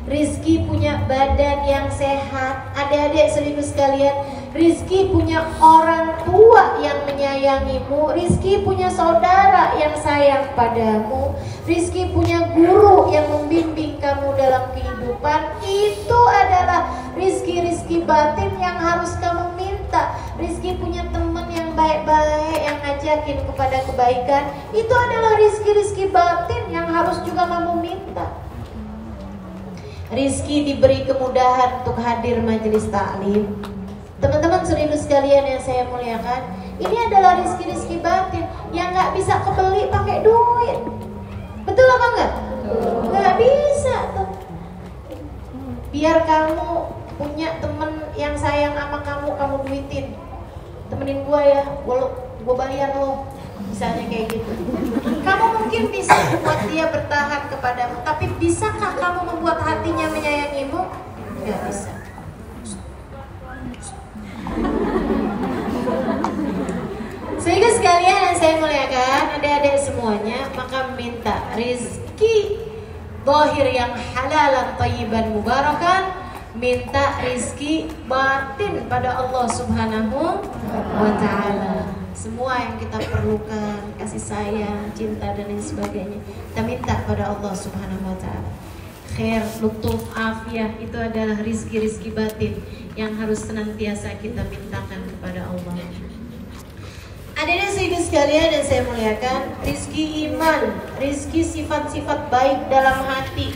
rizki punya badan yang sehat. Adik-adik serius sekalian, rizki punya orang tua yang menyayangimu, rizki punya saudara yang sayang padamu, rizki punya guru yang membimbing kamu dalam kehidupan. Itu adalah rizki batin yang harus kamu minta. Rizki punya teman yang baik-baik, yang ngajakin kepada kebaikan, itu adalah rizki batin yang harus juga kamu minta. Rizki diberi kemudahan untuk hadir majelis taklim. Teman-teman serius sekalian yang saya muliakan, ini adalah rizki batin yang gak bisa kebeli pakai duit. Betul apa enggak? Gak bisa tuh. Biar kamu punya temen yang sayang sama kamu duitin. Temenin gua ya, gua bayar lo. Misalnya kayak gitu. Kamu mungkin bisa membuat dia bertahan kepadamu, tapi bisakah kamu membuat hatinya menyayangimu? Gak bisa. Sehingga sekalian yang saya muliakan, adik-adik semuanya, maka minta rizki zahir yang halalan thayyiban mubarakan, minta rizki batin pada Allah Subhanahu wa ta'ala. Semua yang kita perlukan, kasih sayang, cinta dan lain sebagainya, kita minta pada Allah Subhanahu wa ta'ala. Khair, lutuf, afiyah, itu adalah rizki batin yang harus senantiasa kita mintakan kepada Allah. Adanya sehingga sekalian yang saya muliakan, rizki iman, rizki sifat-sifat baik dalam hati,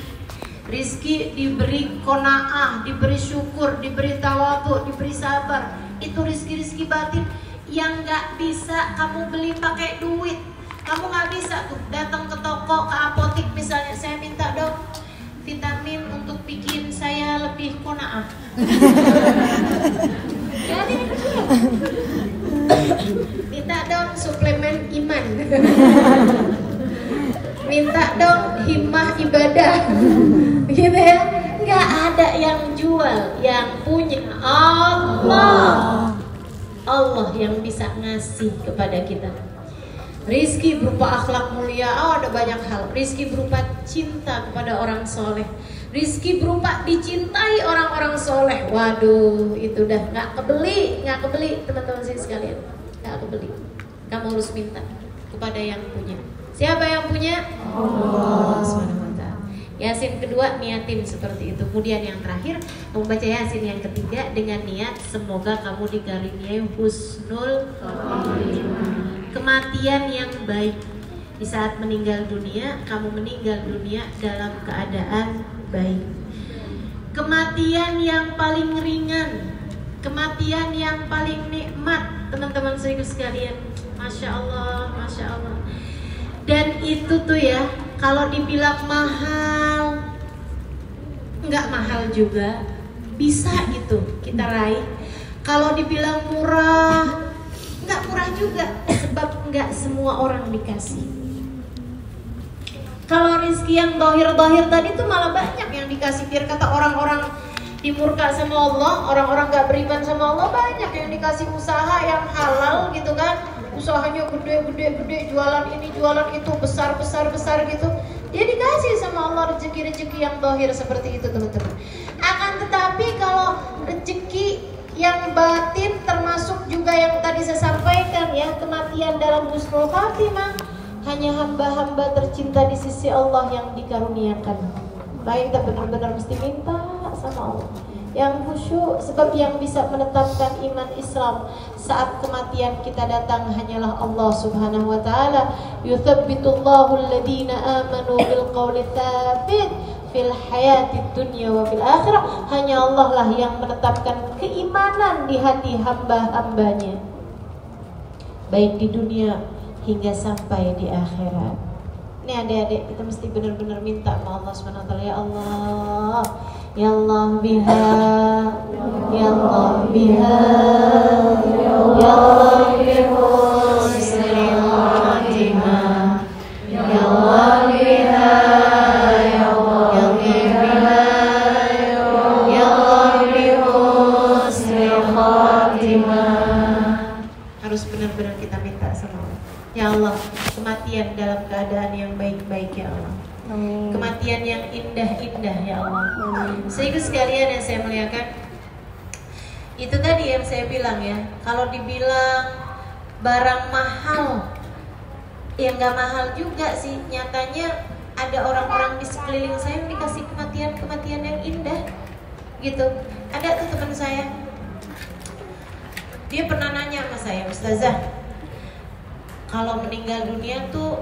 rizki diberi qanaah, diberi syukur, diberi tawadhu, diberi sabar. Itu rizki batin yang gak bisa kamu beli pakai duit. Kamu gak bisa tuh datang ke toko, ke apotik misalnya, saya minta dong vitamin untuk bikin saya lebih qanaah. Jadi minta dong suplemen iman. Minta dong himmah ibadah. Gitu ya. Gak ada yang jual, yang punya Allah. Allah yang bisa ngasih kepada kita. Rizki berupa akhlak mulia, ada banyak hal. Rizki berupa cinta kepada orang soleh. Rizki berupa dicintai orang-orang soleh. Waduh, itu udah gak kebeli teman-teman sekalian. Gak kebeli. Kamu harus minta kepada yang punya. Siapa yang punya? Allah SWT. Yasin kedua niatin seperti itu. Kemudian yang terakhir membaca Yasin yang ketiga dengan niat semoga kamu dikaruniai husnul khotimah, kematian yang baik. Di saat meninggal dunia, kamu meninggal dunia dalam keadaan baik. Kematian yang paling ringan, kematian yang paling nikmat, teman-teman sekalian. Masya Allah, Masya Allah. Dan itu tuh ya, kalau dibilang mahal, nggak mahal juga, bisa gitu kita raih. Kalau dibilang murah, nggak murah juga, sebab nggak semua orang dikasih. Kalau rizki yang dohir-dohir tadi tuh malah banyak yang dikasih. Biar kata orang-orang dimurka sama Allah, orang-orang nggak beriman sama Allah, banyak yang dikasih usaha yang halal gitu kan. Usahanya gede, jualan ini, jualan itu, besar gitu. Dia dikasih sama Allah rezeki-rezeki yang dohir seperti itu teman-teman. Akan tetapi kalau rezeki yang batin dalam husnul khatimah hanya hamba-hamba tercinta di sisi Allah yang dikaruniakan. Makanya kita benar-benar mesti minta sama Allah yang khusyuk, sebab yang bisa menetapkan iman Islam saat kematian kita datang hanyalah Allah Subhanahu wa taala. Yuthabbitullahu alladhina amanu bil qawli tsabit fil hayatid dunya wa fil akhirah. Hanya Allah lah yang menetapkan keimanan di hati hamba-hambanya, baik di dunia hingga sampai di akhirat. Ini adik-adik, kita mesti benar-benar minta sama Allah Subhanahu wa taala, ya Allah, ya Allah biha, ya Allah biha, ya Allah bihusnil khatimah, ya Allah biha, ya Allah biha, ya Allah bihusnil khatimah. Harus benar-benar kita minta sama Allah. Ya Allah, kematian dalam keadaan yang baik-baik ya Allah. Amin. Kematian yang indah-indah ya Allah. Sehingga sekalian yang saya muliakan, itu tadi yang saya bilang ya, kalau dibilang barang mahal, ya nggak mahal juga sih. Nyatanya ada orang-orang di sekeliling saya yang dikasih kematian yang indah gitu. Ada tuh teman saya, dia pernah nanya sama saya, Ustazah, kalau meninggal dunia tuh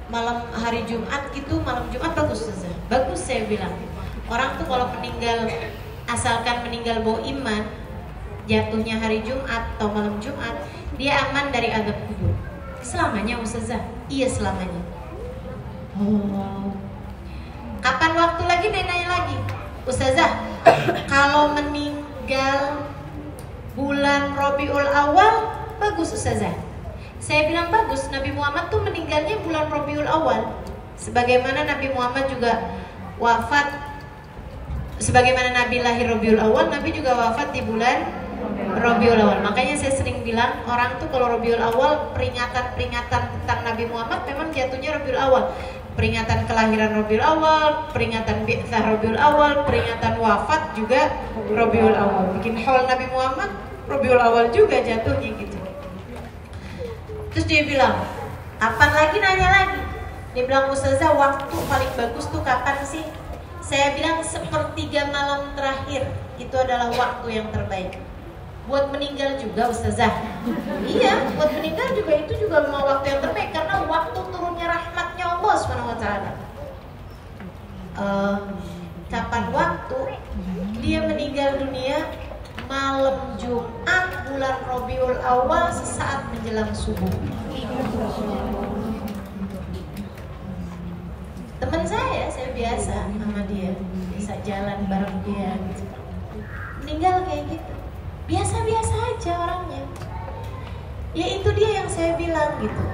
malam hari Jumat gitu, malam Jumat bagus Ustazah. Bagus saya bilang. Orang tuh kalau meninggal, asalkan meninggal bawa iman, jatuhnya hari Jumat atau malam Jumat, dia aman dari azab kubur. Selamanya Ustazah? Iya selamanya. Oh. Kapan waktu lagi? Dia nanya lagi, Ustazah, kalau meninggal bulan Rabiul Awal bagus Ustazah? Saya bilang bagus. Nabi Muhammad tuh meninggalnya bulan Rabiul Awal, sebagaimana Nabi Muhammad juga wafat, sebagaimana Nabi lahir Rabiul Awal, Nabi juga wafat di bulan Rabiul Awal. Makanya saya sering bilang, orang tuh kalau Rabiul Awal, peringatan tentang Nabi Muhammad memang jatuhnya Rabiul Awal. Peringatan kelahiran Rabiul Awal, peringatan bi'tsah Rabiul Awal, peringatan wafat juga Rabiul Awal. Bikin haul Nabi Muhammad Rabiul Awal juga jatuhnya gitu. Terus dia bilang, kapan lagi? Nanya lagi. Dia bilang, Ustazah, waktu paling bagus tuh kapan sih? Saya bilang, sepertiga malam terakhir itu adalah waktu yang terbaik. Buat meninggal juga Ustazah? Iya, buat meninggal juga itu juga mau waktu yang terbaik, karena waktu turunnya rahmatnya Allah SWT. Kapan waktu? Dia meninggal dunia malam Jumat bulan Rabiul Awal sesaat menjelang subuh. Teman saya biasa sama dia, bisa jalan bareng dia gitu. Meninggal kayak gitu, biasa-biasa aja orangnya. Ya itu dia yang saya bilang gitu.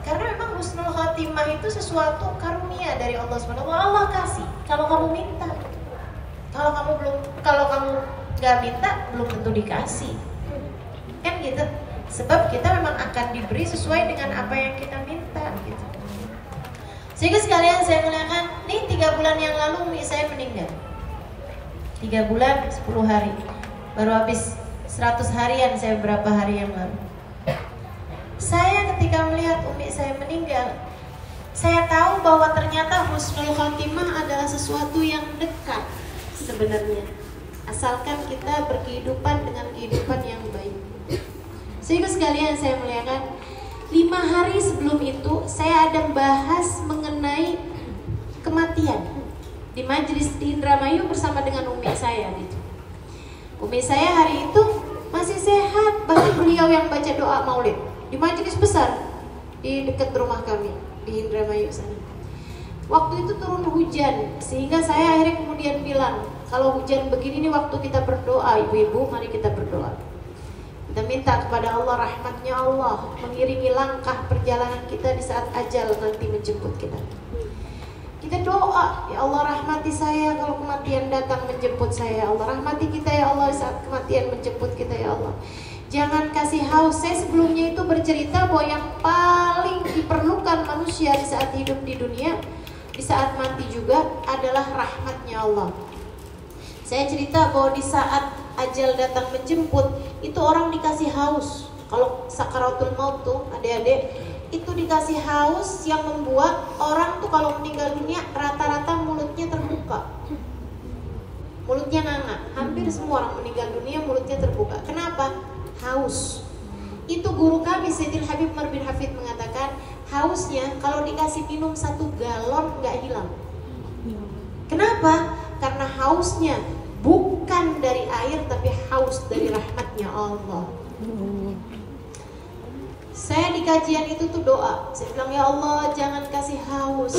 Karena memang husnul khatimah itu sesuatu karunia dari Allah SWT. Allah kasih kalau kamu minta. Kalau kamu gak minta, belum tentu dikasih, kan gitu. Sebab kita memang akan diberi sesuai dengan apa yang kita minta gitu. Sehingga sekalian saya muliakan, nih 3 bulan yang lalu Umi saya meninggal. 3 bulan 10 hari, baru habis 100 harian saya beberapa hari yang lalu. Saya ketika melihat Umi saya meninggal, saya tahu bahwa ternyata husnul khatimah adalah sesuatu yang dekat sebenarnya, asalkan kita berkehidupan dengan kehidupan yang baik. Sehingga sekalian saya muliakan, 5 hari sebelum itu saya ada bahas mengenai kematian di majelis di Indramayu bersama dengan umi saya gitu. Umi saya hari itu masih sehat, bahkan beliau yang baca doa maulid di majelis besar di dekat rumah kami di Indramayu sana. Waktu itu turun hujan, sehingga saya akhirnya kemudian bilang, kalau hujan begini nih waktu kita berdoa, ibu-ibu mari kita berdoa. Kita minta kepada Allah rahmatnya Allah mengiringi langkah perjalanan kita di saat ajal nanti menjemput kita. Kita doa, ya Allah rahmati saya kalau kematian datang menjemput saya. Ya Allah rahmati kita ya Allah saat kematian menjemput kita ya Allah. Jangan kasih haus. Saya sebelumnya itu bercerita bahwa yang paling diperlukan manusia di saat hidup di dunia, di saat mati juga adalah rahmatnya Allah. Saya cerita bahwa di saat ajal datang menjemput, itu orang dikasih haus. Kalau sakaratul maut tuh adik-adik, itu dikasih haus yang membuat orang tuh kalau meninggal dunia rata-rata mulutnya terbuka, mulutnya nganga. Hampir semua orang meninggal dunia mulutnya terbuka. Kenapa? Haus. Itu guru kami Sayyidil Habib Umar bin Hafid mengatakan, hausnya kalau dikasih minum 1 galon nggak hilang. Kenapa? Karena hausnya bukan dari air tapi haus dari rahmatnya Allah. Saya di kajian itu tuh doa, saya bilang, ya Allah jangan kasih haus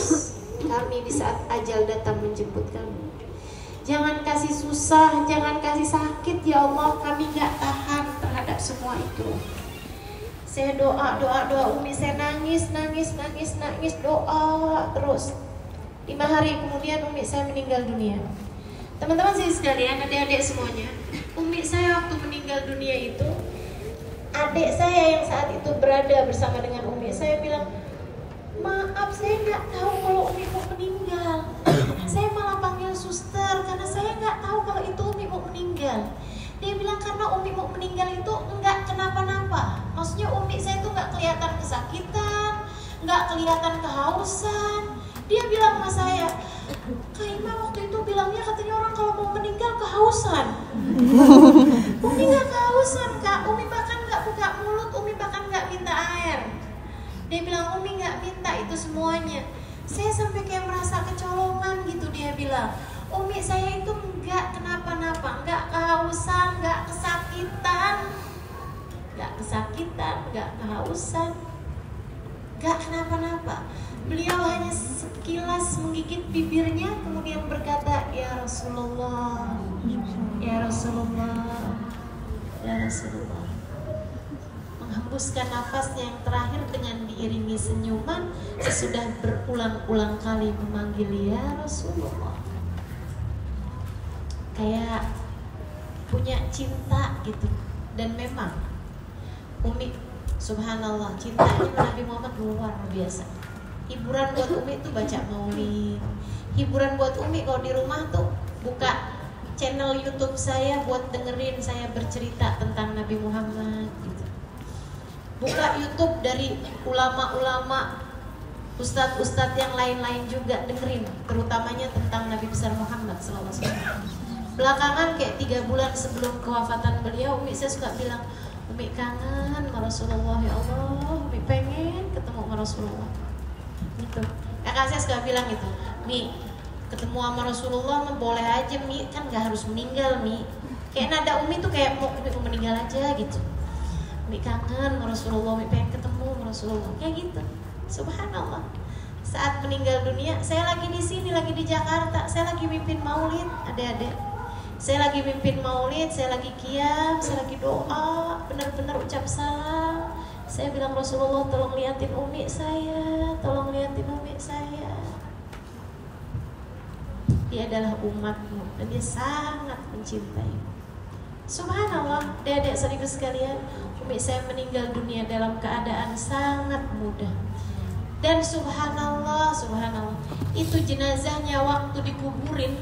kami di saat ajal datang menjemput kami. Jangan kasih susah, jangan kasih sakit ya Allah, kami gak tahan terhadap semua itu. Saya doa Umi, saya nangis doa terus. 5 hari kemudian Umi saya meninggal dunia. Teman-teman sih sekalian, adik-adik semuanya, Umi saya waktu meninggal dunia itu, adik saya yang saat itu berada bersama dengan Umi, saya bilang, maaf saya nggak tahu kalau Umi mau meninggal. Saya malah panggil suster karena saya nggak tahu kalau itu Umi mau meninggal. Dia bilang karena Umi mau meninggal itu nggak kenapa-napa. Maksudnya Umi saya itu nggak kelihatan kesakitan, nggak kelihatan kehausan. Dia bilang sama saya, Kak Ima waktu itu bilangnya katanya orang kalau mau meninggal kehausan. Umi nggak kehausan Kak, Umi bahkan nggak buka mulut, Umi bahkan nggak minta air. Dia bilang Umi nggak minta itu semuanya. Saya sampai kayak merasa kecolongan gitu. Dia bilang, Umi saya itu nggak kenapa-napa, nggak kehausan, nggak kesakitan, nggak kehausan, nggak kenapa-napa. Beliau hanya sekilas menggigit bibirnya, kemudian berkata, ya Rasulullah, ya Rasulullah, ya Rasulullah. Menghembuskan nafasnya yang terakhir dengan diiringi senyuman sesudah berulang-ulang kali memanggil ya Rasulullah. Kayak punya cinta gitu. Dan memang Umi, subhanallah, cintanya Nabi Muhammad luar biasa. Hiburan buat Umi itu baca maulid. Hiburan buat Umi kalau di rumah tuh buka channel YouTube saya buat dengerin saya bercerita tentang Nabi Muhammad gitu. Buka YouTube dari ulama-ulama, ustadz-ustadz yang lain-lain juga dengerin, terutamanya tentang Nabi besar Muhammad SAW. Belakangan kayak 3 bulan sebelum kewafatan beliau, Umi saya suka bilang, Umi kangen sama Rasulullah, ya Allah, Umi pengen ketemu sama Rasulullah. Gitu. Kakak saya suka bilang gitu, Mi, ketemu sama Rasulullah mah boleh aja Mi, kan gak harus meninggal Mi. Kayak nada Umi tuh kayak mau meninggal aja gitu. Mi kangen sama Rasulullah, Mi pengen ketemu sama Rasulullah, kayak gitu. Subhanallah. Saat meninggal dunia, saya lagi di sini, lagi di Jakarta, saya lagi mimpin maulid, adik-adik. Saya lagi mimpin maulid, saya lagi qiyam, saya lagi doa, benar-benar ucap salam. Saya bilang, Rasulullah tolong liatin Umi saya, tolong liatin Umi saya. Dia adalah umatmu dan dia sangat mencintai. Subhanallah, dedek saudara sekalian, Umi saya meninggal dunia dalam keadaan sangat mudah. Dan subhanallah, itu jenazahnya waktu dikuburin,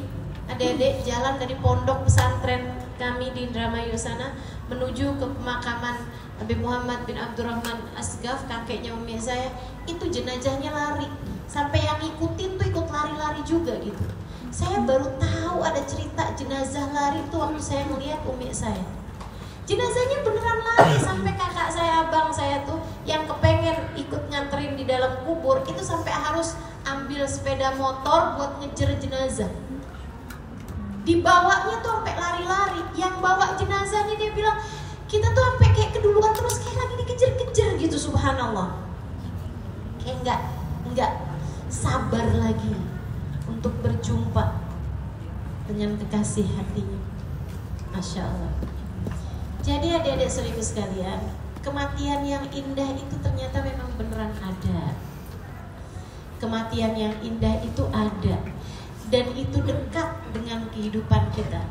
adik-adik jalan dari pondok pesantren kami di Indramayu sana menuju ke pemakaman Habib Muhammad bin Abdurrahman Asgaf, kakeknya Umi saya, itu jenazahnya lari. Sampai yang ngikutin tuh ikut lari-lari juga gitu. Saya baru tahu ada cerita jenazah lari itu waktu saya melihat Umi saya. Jenazahnya beneran lari, sampai kakak saya, abang saya tuh yang kepengen ikut nganterin di dalam kubur, itu sampai harus ambil sepeda motor buat ngejar jenazah. Dibawanya tuh sampai lari-lari. Yang bawa jenazahnya dia bilang, kita tuh sampai kayak keduluan terus, kayak lagi dikejar-kejar gitu, subhanallah. Kayak enggak sabar lagi untuk berjumpa dengan kekasih hatinya. Masya Allah. Jadi adik-adik saudaraku sekalian, kematian yang indah itu ternyata memang beneran ada. Kematian yang indah itu ada. Dan itu dekat dengan kehidupan kita.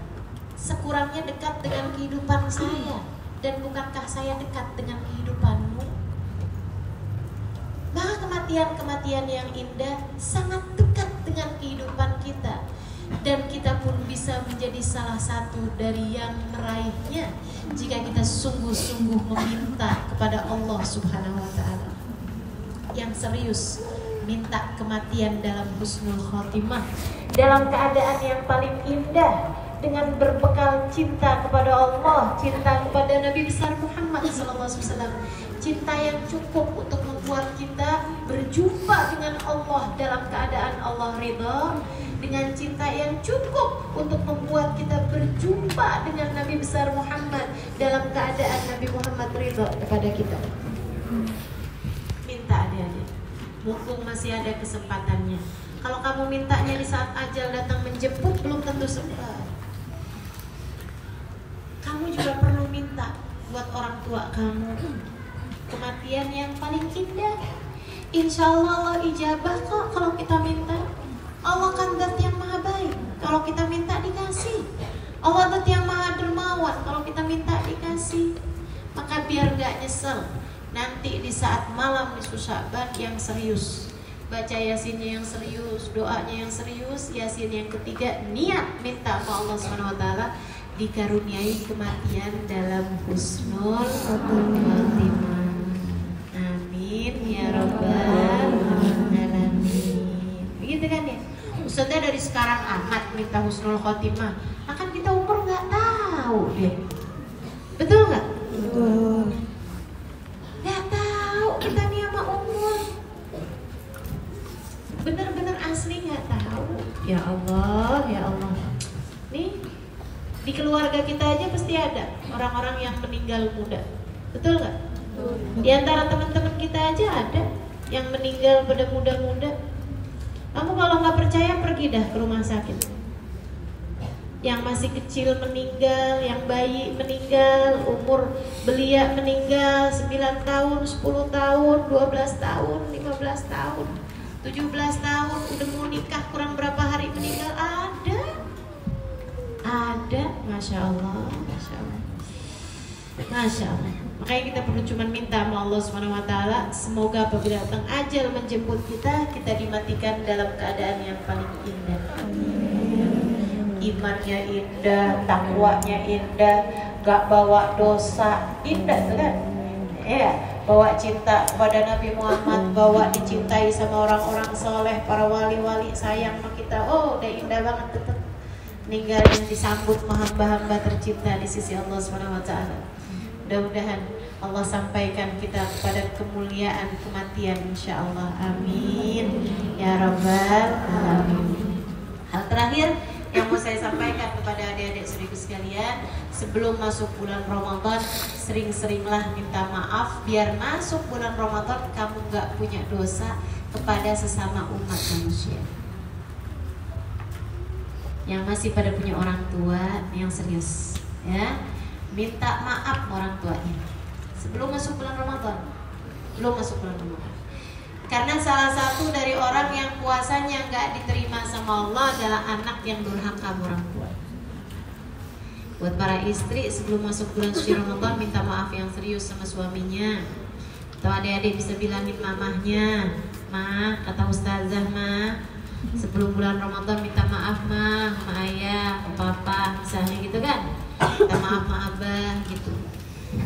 Sekurangnya dekat dengan kehidupan saya. Dan bukankah saya dekat dengan kehidupanmu? Maka kematian-kematian yang indah sangat dekat dengan kehidupan kita. dan kita pun bisa menjadi salah satu dari yang meraihnya jika kita sungguh-sungguh meminta kepada Allah Subhanahu wa Ta'ala. Yang serius minta kematian dalam husnul khotimah, dalam keadaan yang paling indah, dengan berbekal cinta kepada Allah, cinta kepada Nabi besar Muhammad SAW, cinta yang cukup untuk membuat kita berjumpa dengan Allah dalam keadaan Allah ridha, dengan cinta yang cukup untuk membuat kita berjumpa dengan Nabi besar Muhammad dalam keadaan Nabi Muhammad ridha kepada kita. Minta adik-adik, mumpung masih ada kesempatannya. Kalau kamu mintanya di saat ajal datang menjemput, belum tentu sempat. Kamu juga perlu minta buat orang tua kamu kematian yang paling indah. Insya Allah Allah ijabah kok kalau kita minta. Allah kan zat yang maha baik, kalau kita minta dikasih. Allah zat yang maha dermawan, kalau kita minta dikasih. Maka biar gak nyesel nanti di saat malam nisfu Sya'ban yang serius, baca yasinnya yang serius, doanya yang serius, yasin yang ketiga, niat minta sama Allah SWT dikaruniai kematian dalam husnul khotimah. Amin ya rabbal alamin. Begitu kan ya? Ustaznya dari sekarang amat minta husnul khotimah. Akan kita umur nggak tahu deh. Betul nggak? Betul. Nggak tahu kita nih sama umur. Bener-bener asli nggak tahu. Ya Allah, ya Allah. Nih. Di keluarga kita aja pasti ada orang-orang yang meninggal muda, betul nggak? Di antara teman-teman kita aja ada yang meninggal pada muda-muda. Kamu kalau nggak percaya pergi dah ke rumah sakit. Yang masih kecil meninggal, yang bayi meninggal, umur belia meninggal 9 tahun, 10 tahun, 12 tahun, 15 tahun, 17 tahun, udah mau nikah kurang berapa hari meninggal, ada, Masya Allah, Masya Allah, Masya Allah. Makanya kita perlu cuma minta sama Allah SWT, semoga apabila datang ajal menjemput kita, kita dimatikan dalam keadaan yang paling indah. Imannya indah, takwanya indah, gak bawa dosa, indah tuh kan? Ya, bawa cinta kepada Nabi Muhammad, bawa dicintai sama orang-orang soleh, para wali-wali sayang sama kita. Oh, udah indah banget tetap. Meninggalnya disambut hamba-hamba tercinta di sisi Allah SWT. Mudah-mudahan Allah sampaikan kita kepada kemuliaan kematian insya-Allah. Amin ya rabbal alamin. Hal terakhir yang mau saya sampaikan kepada adik-adik saudaraku sekalian, sebelum masuk bulan Ramadan, sering-seringlah minta maaf biar masuk bulan Ramadan kamu gak punya dosa kepada sesama umat manusia. Yang masih pada punya orang tua yang serius, ya, minta maaf orang tuanya sebelum masuk bulan Ramadan, belum masuk bulan Ramadan. Karena salah satu dari orang yang puasanya nggak diterima sama Allah adalah anak yang durhaka orang tua. Buat para istri sebelum masuk bulan suci Ramadan minta maaf yang serius sama suaminya. Atau adik-adik bisa bilangin mamahnya, "Ma, kata ustazah, Ma, sebelum bulan Ramadan minta maaf Ma, sama ayah, sama papa," misalnya gitu kan. Minta maaf sama abah gitu.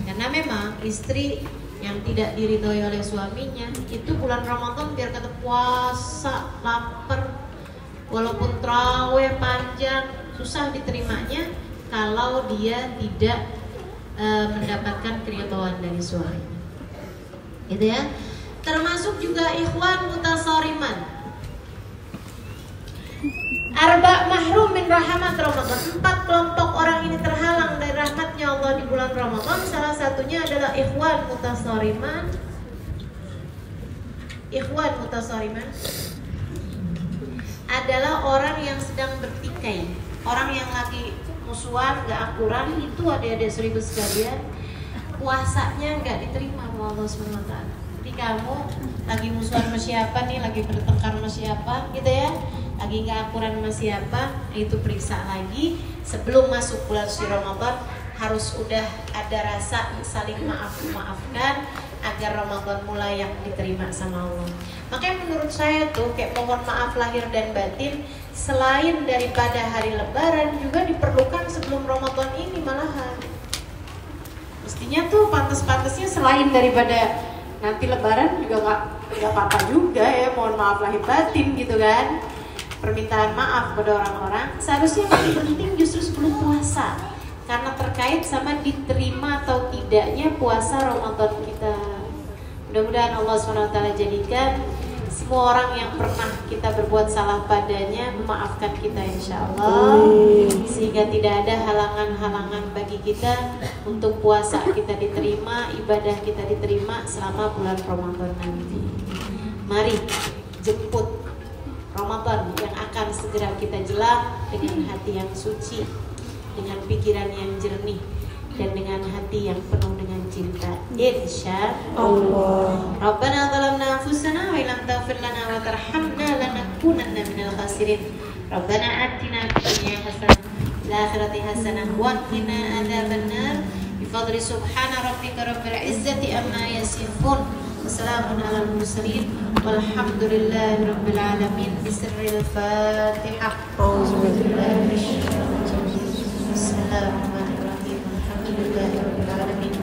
Karena memang istri yang tidak diridhoi oleh suaminya itu bulan Ramadan biar kata puasa, lapar, walaupun tarawih panjang, susah diterimanya kalau dia tidak mendapatkan keridhaan dari suaminya. Gitu ya. Termasuk juga ikhwan mutasariman. Arba mahrum min rahmat Ramadan. 4 kelompok orang ini terhalang dari rahmatnya Allah di bulan Ramadan. Salah satunya adalah ikhwan mutasariman. Ikhwan mutasariman adalah orang yang sedang bertikai, orang yang lagi musuhan, gak akuran. Itu adik-adik seribu sekalian, puasanya gak diterima sama Allah SWT. Jadi kamu lagi musuhan sama siapa nih, lagi bertengkar sama siapa gitu ya, lagi gak akuran sama siapa, itu periksa lagi. Sebelum masuk bulan suci Ramadan harus udah ada rasa saling maafkan, agar Ramadanmu layak diterima sama Allah. Makanya menurut saya tuh kayak mohon maaf lahir dan batin, selain daripada hari Lebaran juga diperlukan sebelum Ramadan ini malahan. Mestinya tuh pantas-pantasnya selain daripada nanti Lebaran juga nggak apa-apa juga ya, mohon maaf lahir batin gitu kan. Permintaan maaf pada orang-orang seharusnya lebih penting justru sebelum puasa, karena terkait sama diterima atau tidaknya puasa Ramadan kita. Mudah-mudahan Allah SWT jadikan semua orang yang pernah kita berbuat salah padanya memaafkan kita insya Allah, sehingga tidak ada halangan-halangan bagi kita untuk puasa kita diterima, ibadah kita diterima selama bulan Ramadan nanti. Mari jemput Ramadan yang akan segera kita jelang dengan hati yang suci, dengan pikiran yang jernih, dan dengan hati yang penuh dengan cinta insya Allah. Rabbana zalamna anfusana wa illam taghfir lana wa tarhamna lanakunanna minal khasirin. Rabbana atina fid dunya hasanah wa fil akhirati hasanah wa qina adzabannar. Bi fadli subhana rabbika rabbil izzati amma yasifun. Wassalamun alal mursalin walhamdulillahi rabbil alamin. Bismillahil Fatihah. Bismillahirrahmanirrahim. Alhamdulillahi rabbil alamin.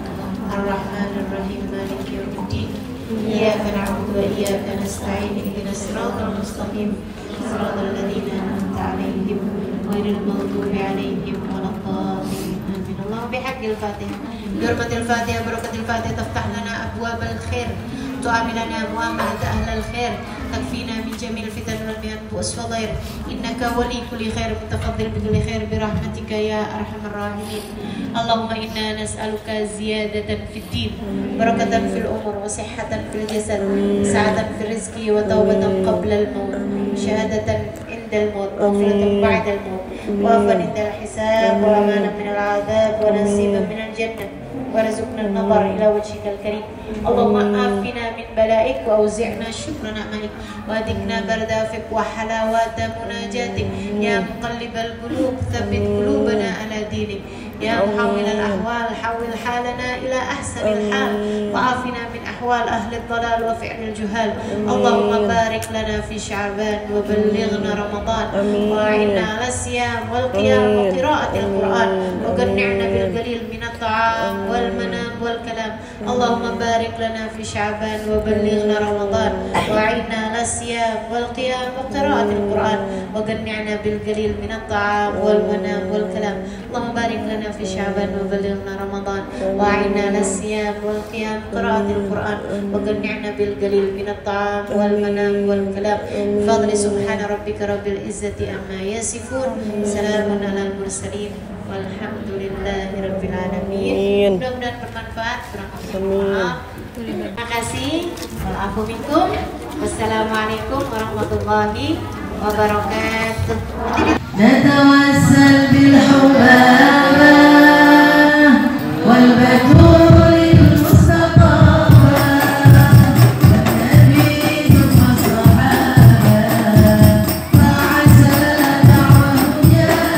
Arrahmanir rahim. Maliki yaumiddin. Iyyaka na'budu wa iyyaka nasta'in. Ihdinas siratal mustaqim. Siratal ladzina an'amta 'alaihim ghairil maghdubi 'alaihim waladdallin. Amin. Allahumma bihaqqil Fatihah. Bihurmatil Fatihah barakatil Fatihah taftah lana abwabal khair. تعاملنا معاملة أهل الخير. تكفينا من جميع الفتن والمحن والصغائر. إنك ولي كل خير متفضل بكل خير برحمتك يا أرحم الراحمين. اللهم إنا نسألك زيادة في الدين، بركة في الأمور، وصحة في الجسد، سعادة في الرزق، وتوبة قبل الموت، شهادة عند الموت، مغفرة بعد الموت، وعفوا عند الحساب، وأمانا من العذاب، ونصيبا من الجنة، ورزقنا النظر إلى وجهك الكريم. اللهم عافنا من بلائك وأوزعنا شكر نعمتك وأذقنا برد عفوك وحلاوة مناجاتك. يا مقلب القلوب ثبت قلوبنا على دينك. يا محول الأحوال حول حالنا إلى أحسن الحال وعافنا من أحوال أهل الضلال وفعل الجهال. اللهم بارك لنا في شعبان وبلغنا رمضان وأعنا على الصيام والقيام وقراءة القرآن وقنعنا بالقليل من الطعام والمنام والكلام. اللهم بارك لنا في شعبان وبلغنا رمضان وأعنا على الصيام والقيام وقراءة القرآن وقنعنا بالقليل من الطعام والمنام والكلام. اللهم بارك لنا في شعبان وبلغنا رمضان وأعنا على الصيام والقيام وقراءة القرآن وقنعنا بالقليل من الطعام والمنام والكلام. بفضل سبحان ربك رب العزة عما يصفون. سلام على المرسلين walhamdulillahi rabbil alamin. Mudah-mudahan bermanfaat. Terima kasih. Wa'afu minkum. Wassalamualaikum warahmatullahi wabarakatuh. Natawassal bil hubaba wal batur lil mustafa wan nabi thumma sahaba fa'asa da'wahu jana.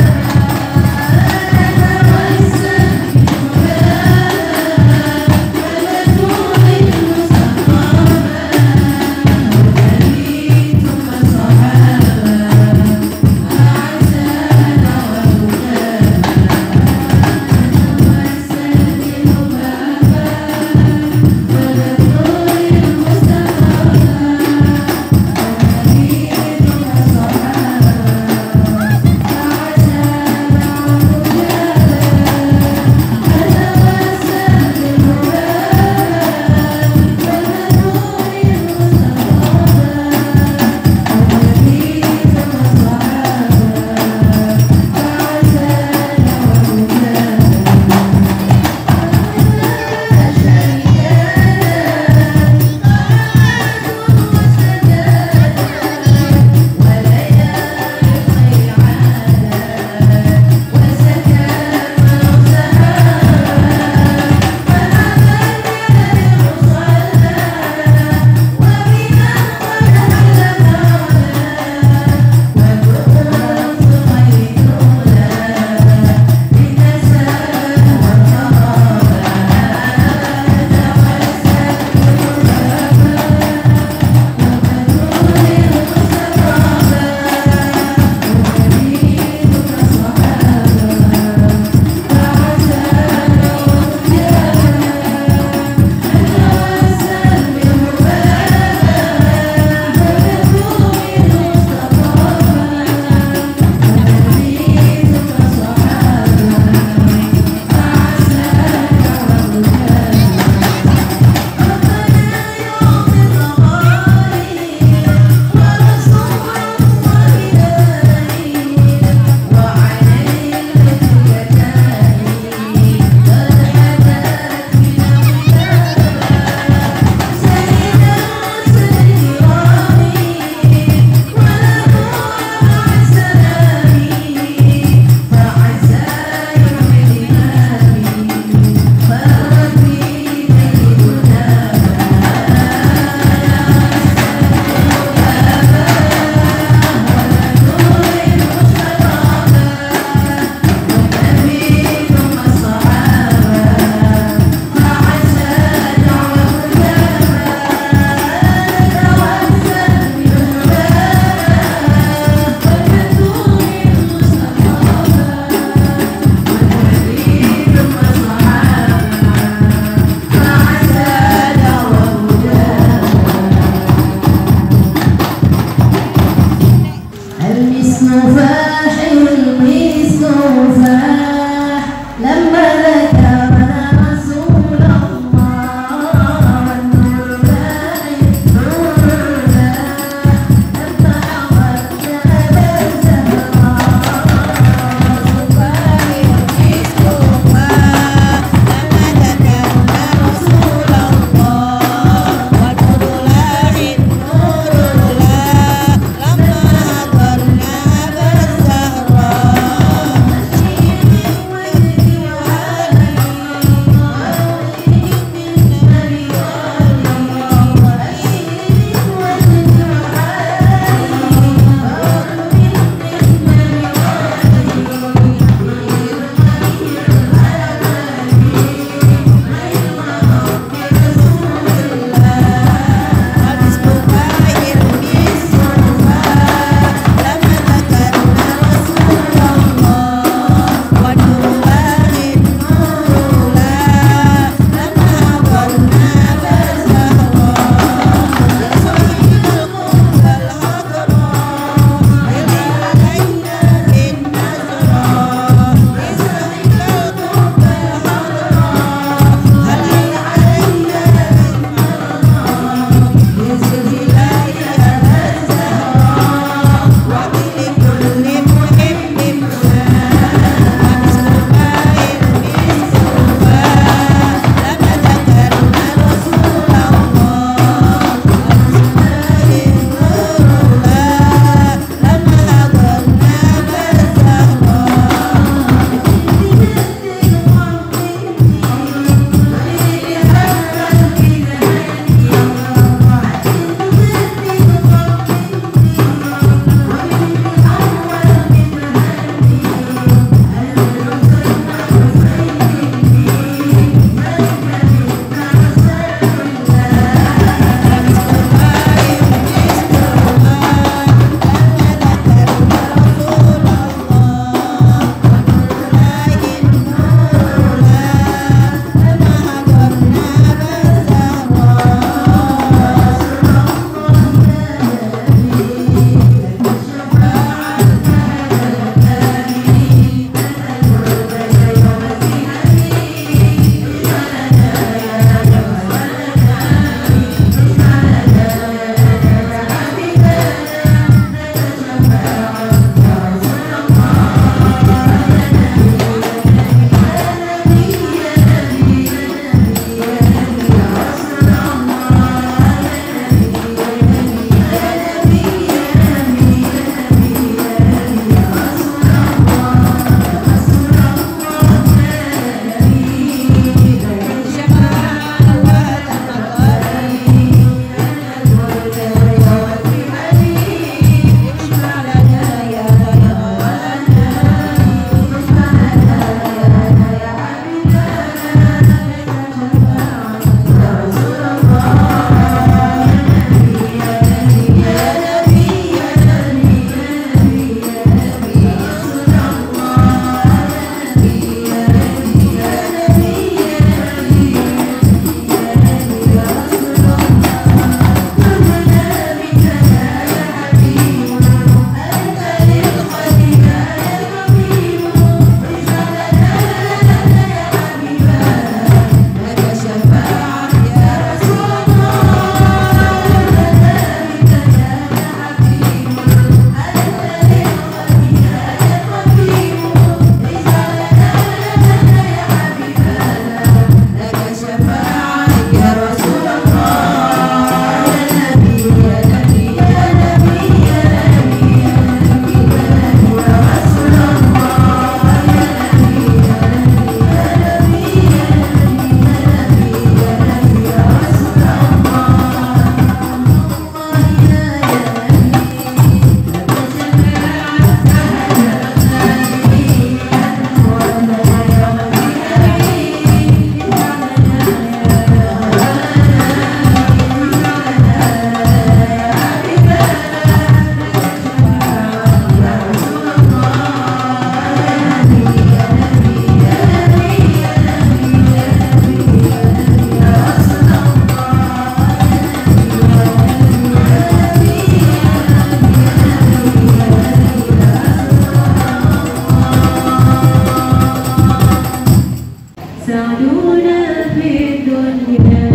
سعدنا في الدنيا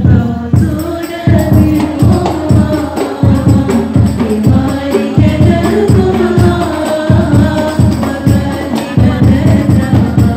موتنا في الأخرى بذلك نلقى الله وكأننا نتقى